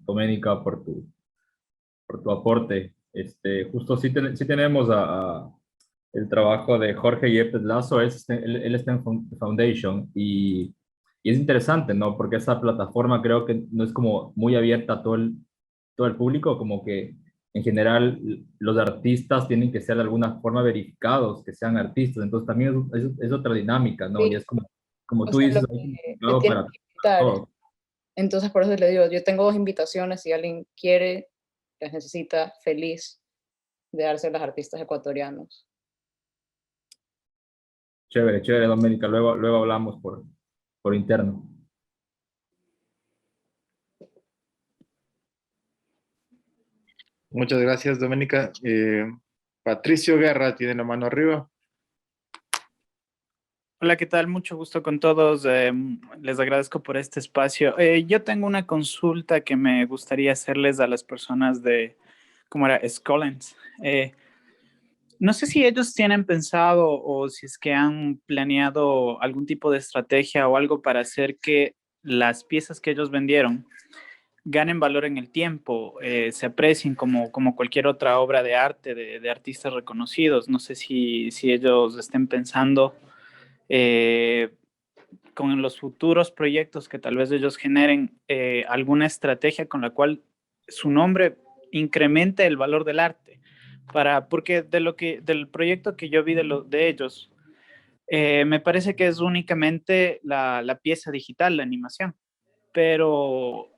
S2: Doménica, por tu aporte. Justo sí tenemos el trabajo de Jorge Yepes Lazo, él está en Foundation y es interesante, ¿no? Porque esa plataforma creo que no es como muy abierta a todo el público, como que en general los artistas tienen que ser de alguna forma verificados, que sean artistas, entonces también es otra dinámica, ¿no? Y
S16: Sí,
S2: es como
S16: o
S2: tú
S16: sea,
S2: dices,
S16: lo
S2: hay un
S16: que me
S2: mercado
S16: tienen
S2: para
S16: que invitar.
S2: todo.
S16: Entonces, por eso le digo, yo tengo dos invitaciones, si alguien quiere, las necesita, feliz de darse a los artistas ecuatorianos.
S2: Chévere, chévere, Doménica, luego hablamos por interno.
S1: Muchas gracias, Doménica. Patricio Guerra tiene la mano arriba.
S17: Hola, ¿qué tal? Mucho gusto con todos. Les agradezco por este espacio. Yo tengo una consulta que me gustaría hacerles a las personas de, ¿cómo era? Scollens. No sé si ellos tienen pensado o si es que han planeado algún tipo de estrategia o algo para hacer que las piezas que ellos vendieron ganen valor en el tiempo, se aprecien como cualquier otra obra de arte de artistas reconocidos. No sé si ellos estén pensando con los futuros proyectos que tal vez ellos generen alguna estrategia con la cual su nombre incremente el valor del arte. Porque del proyecto que yo vi de ellos, me parece que es únicamente la pieza digital, la animación, pero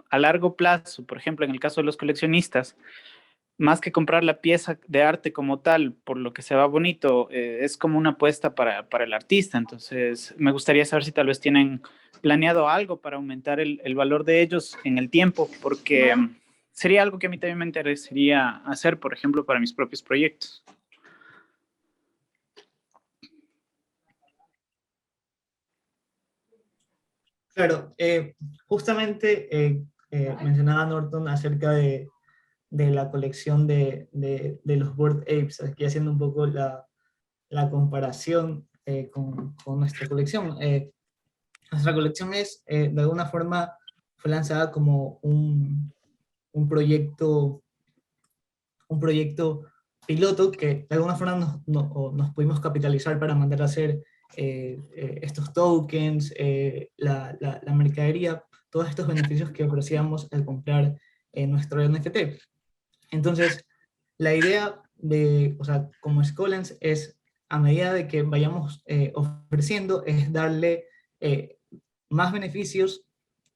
S17: a largo plazo, por ejemplo, en el caso de los coleccionistas, más que comprar la pieza de arte como tal, por lo que se va bonito, es como una apuesta para el artista. Entonces, me gustaría saber si tal vez tienen planeado algo para aumentar el valor de ellos en el tiempo, porque sería algo que a mí también me interesaría hacer, por ejemplo, para mis propios proyectos.
S10: Claro, justamente mencionaba Norton acerca de la colección de los Bored Apes, aquí haciendo un poco la comparación con nuestra colección. Nuestra colección es, de alguna forma, fue lanzada como un proyecto piloto que de alguna forma nos pudimos capitalizar para mandar a hacer estos tokens, la mercadería, todos estos beneficios que ofrecíamos al comprar nuestro NFT. Entonces, la idea o sea, como Skolens es, a medida de que vayamos ofreciendo, es darle más beneficios,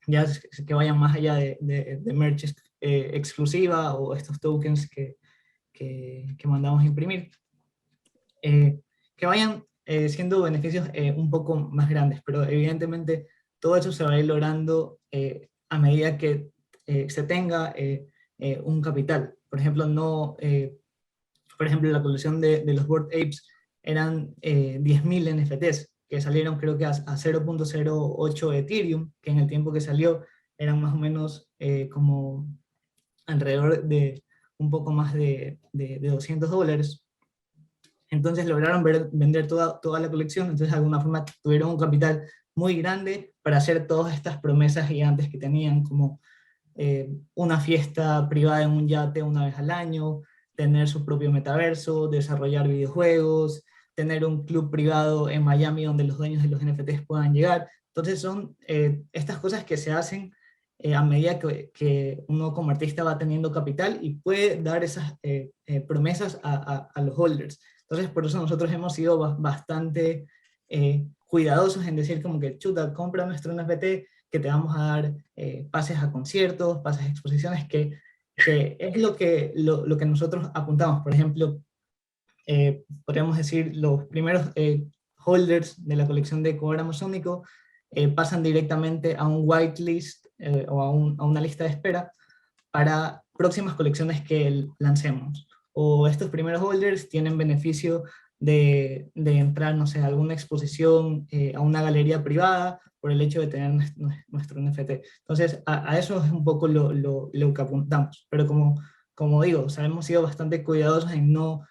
S10: ya que vayan más allá de merch exclusiva o estos tokens que mandamos a imprimir, que vayan siendo beneficios un poco más grandes, pero evidentemente todo eso se va a ir logrando a medida que se tenga un capital. Por ejemplo, la colección de los Bored Apes eran 10.000 NFTs, que salieron creo que a 0.08 Ethereum, que en el tiempo que salió eran más o menos como alrededor de un poco más de $200. Entonces lograron vender toda la colección, entonces de alguna forma tuvieron un capital muy grande para hacer todas estas promesas gigantes que tenían, como una fiesta privada en un yate una vez al año, tener su propio metaverso, desarrollar videojuegos, tener un club privado en Miami donde los dueños de los NFTs puedan llegar. Entonces son estas cosas que se hacen a medida que uno como artista va teniendo capital y puede dar esas promesas a los holders. Entonces por eso nosotros hemos sido bastante cuidadosos en decir como que chuta, compra nuestro NFT que te vamos a dar pases a conciertos, pases a exposiciones, que es lo que nosotros apuntamos. Por ejemplo, podríamos decir los primeros holders de la colección de Cover Amazónico pasan directamente a un whitelist o a una lista de espera para próximas colecciones que lancemos. O estos primeros holders tienen beneficio de entrar, no sé, a alguna exposición, a una galería privada, por el hecho de tener nuestro NFT. Entonces, a eso es un poco lo que apuntamos. Pero como digo, o sea, hemos sido bastante cuidadosos en no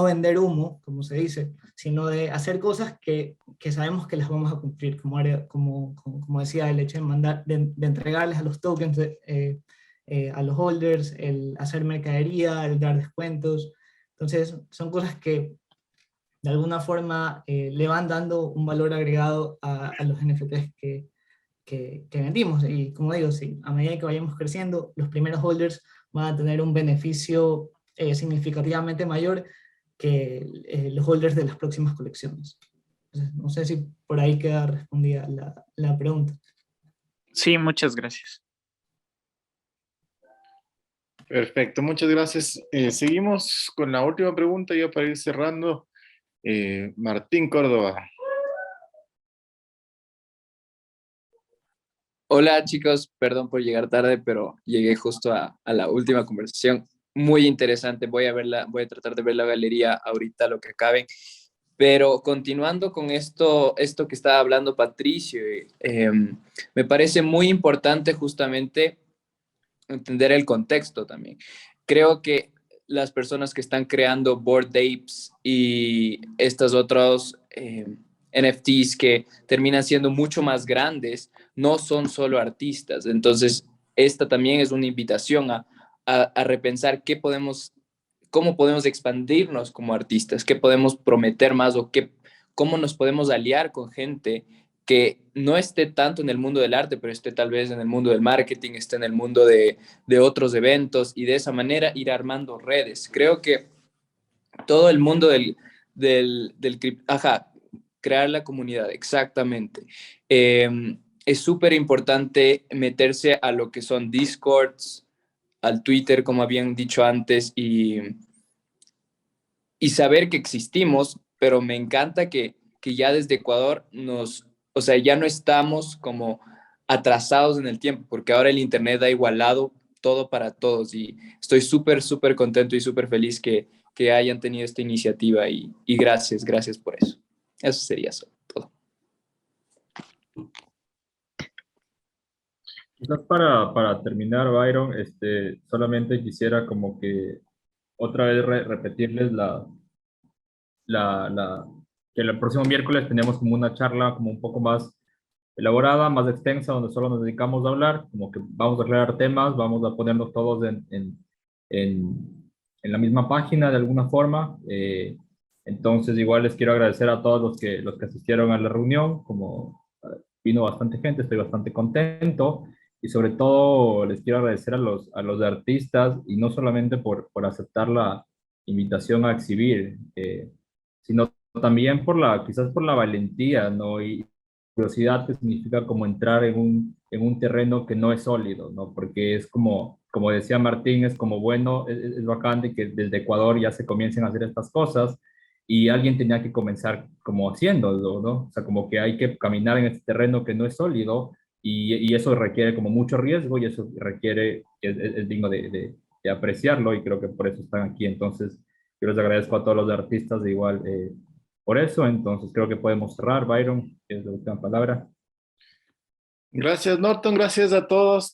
S10: vender humo, como se dice, sino de hacer cosas que sabemos que las vamos a cumplir, como decía, el hecho de entregarles a los tokens a los holders, el hacer mercadería, el dar descuentos. Entonces, son cosas que de alguna forma le van dando un valor agregado a los NFTs que vendimos. Y como digo, sí, a medida que vayamos creciendo, los primeros holders van a tener un beneficio significativamente mayor que los holders de las próximas colecciones. Entonces, no sé si por ahí queda respondida la pregunta.
S17: Sí, muchas gracias.
S1: Perfecto, muchas gracias. Seguimos con la última pregunta ya para ir cerrando. Martín Córdoba.
S18: Hola chicos, perdón por llegar tarde, pero llegué justo a la última conversación. Muy interesante, voy a tratar de ver la galería ahorita lo que acabe. Pero continuando con esto que estaba hablando Patricio, me parece muy importante justamente entender el contexto también. Creo que las personas que están creando Bored Apes y estos otros NFTs que terminan siendo mucho más grandes, no son solo artistas. Entonces, esta también es una invitación a repensar cómo podemos expandirnos como artistas, qué podemos prometer más o cómo nos podemos aliar con gente que no esté tanto en el mundo del arte, pero esté tal vez en el mundo del marketing, esté en el mundo de otros eventos y de esa manera ir armando redes. Creo que todo el mundo crear la comunidad, exactamente. Es súper importante meterse a lo que son Discords, al Twitter, como habían dicho antes, y saber que existimos, pero me encanta que ya desde Ecuador o sea, ya no estamos como atrasados en el tiempo, porque ahora el Internet ha igualado todo para todos y estoy súper, súper contento y súper feliz que hayan tenido esta iniciativa y gracias por eso. Eso sería todo.
S2: Quizás para terminar, Byron, solamente quisiera como que otra vez repetirles que el próximo miércoles tenemos como una charla como un poco más elaborada, más extensa, donde solo nos dedicamos a hablar, como que vamos a aclarar temas, vamos a ponernos todos en la misma página de alguna forma. Entonces, igual les quiero agradecer a todos los que asistieron a la reunión, como vino bastante gente, estoy bastante contento. Y sobre todo les quiero agradecer a los artistas, y no solamente por aceptar la invitación a exhibir, sino también quizás por la valentía, ¿no? Y curiosidad, que significa como entrar en un terreno que no es sólido, ¿no? Porque es como decía Martín, es como bueno, es bacán de que desde Ecuador ya se comiencen a hacer estas cosas, y alguien tenía que comenzar como haciéndolo, ¿no? O sea, como que hay que caminar en este terreno que no es sólido, y eso requiere como mucho riesgo, y eso requiere, es digno de apreciarlo, y creo que por eso están aquí. Entonces, yo les agradezco a todos los artistas de igual por eso. Entonces creo que podemos cerrar. Byron, es la última palabra.
S1: Gracias, Norton. Gracias a todos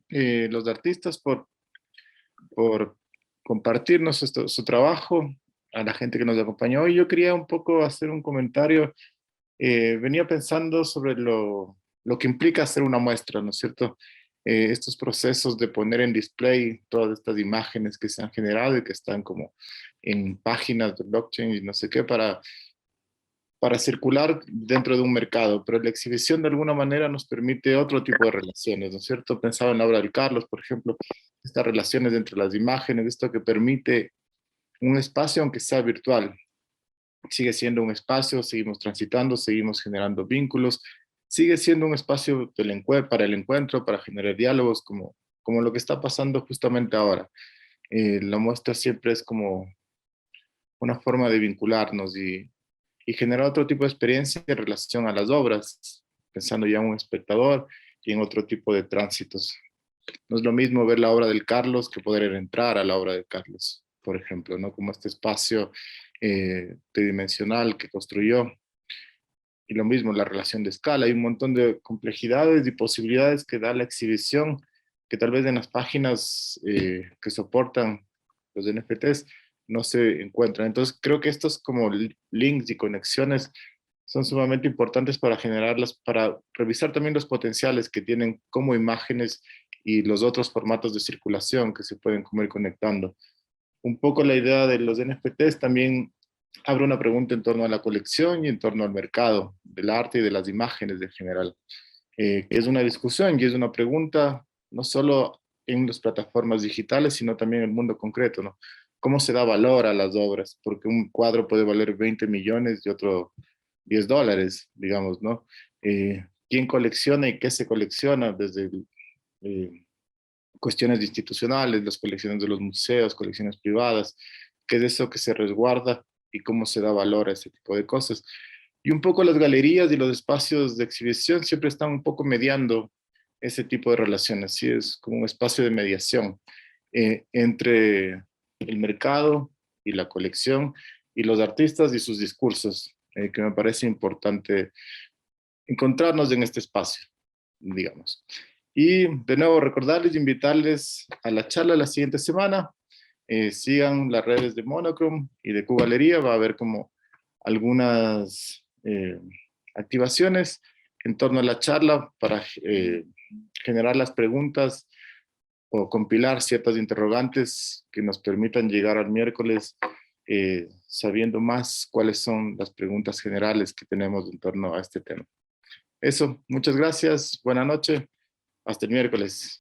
S1: los artistas por compartirnos su trabajo, a la gente que nos acompañó. Y yo quería un poco hacer un comentario. Venía pensando sobre lo que implica hacer una muestra, ¿no es cierto? Estos procesos de poner en display todas estas imágenes que se han generado y que están como en páginas de blockchain y no sé qué, para circular dentro de un mercado, pero la exhibición de alguna manera nos permite otro tipo de relaciones, ¿no es cierto? Pensaba en la obra del Carlos, por ejemplo, estas relaciones entre las imágenes, esto que permite un espacio aunque sea virtual. Sigue siendo un espacio, seguimos transitando, seguimos generando vínculos, sigue siendo un espacio para el encuentro, para generar diálogos, como lo que está pasando justamente ahora. La muestra siempre es como una forma de vincularnos y generar otro tipo de experiencia en relación a las obras, pensando ya en un espectador y en otro tipo de tránsitos. No es lo mismo ver la obra del Carlos que poder entrar a la obra del Carlos, por ejemplo, ¿no? Como este espacio tridimensional que construyó. Y lo mismo, la relación de escala. Hay un montón de complejidades y posibilidades que da la exhibición, que tal vez en las páginas que soportan los NFTs no se encuentran. Entonces creo que estos como links y conexiones son sumamente importantes para generarlas, para revisar también los potenciales que tienen como imágenes y los otros formatos de circulación que se pueden como ir conectando. Un poco la idea de los NFTs también abre una pregunta en torno a la colección y en torno al mercado del arte y de las imágenes en general. Es una discusión y es una pregunta no solo en las plataformas digitales, sino también en el mundo concreto, ¿no? ¿Cómo se da valor a las obras? Porque un cuadro puede valer 20 millones y otro $10, digamos, ¿no? ¿Quién colecciona y qué se colecciona? Desde cuestiones institucionales, las colecciones de los museos, colecciones privadas, qué es eso que se resguarda y cómo se da valor a ese tipo de cosas. Y un poco las galerías y los espacios de exhibición siempre están un poco mediando ese tipo de relaciones, ¿sí? Es como un espacio de mediación entre el mercado y la colección y los artistas y sus discursos, que me parece importante encontrarnos en este espacio, digamos. Y de nuevo recordarles, invitarles a la charla la siguiente semana. Sigan las redes de Monochrome y de Q-Galería, va a haber como algunas activaciones en torno a la charla para generar las preguntas o compilar ciertas interrogantes que nos permitan llegar al miércoles sabiendo más cuáles son las preguntas generales que tenemos en torno a este tema. Eso, muchas gracias, buena noche, hasta el miércoles.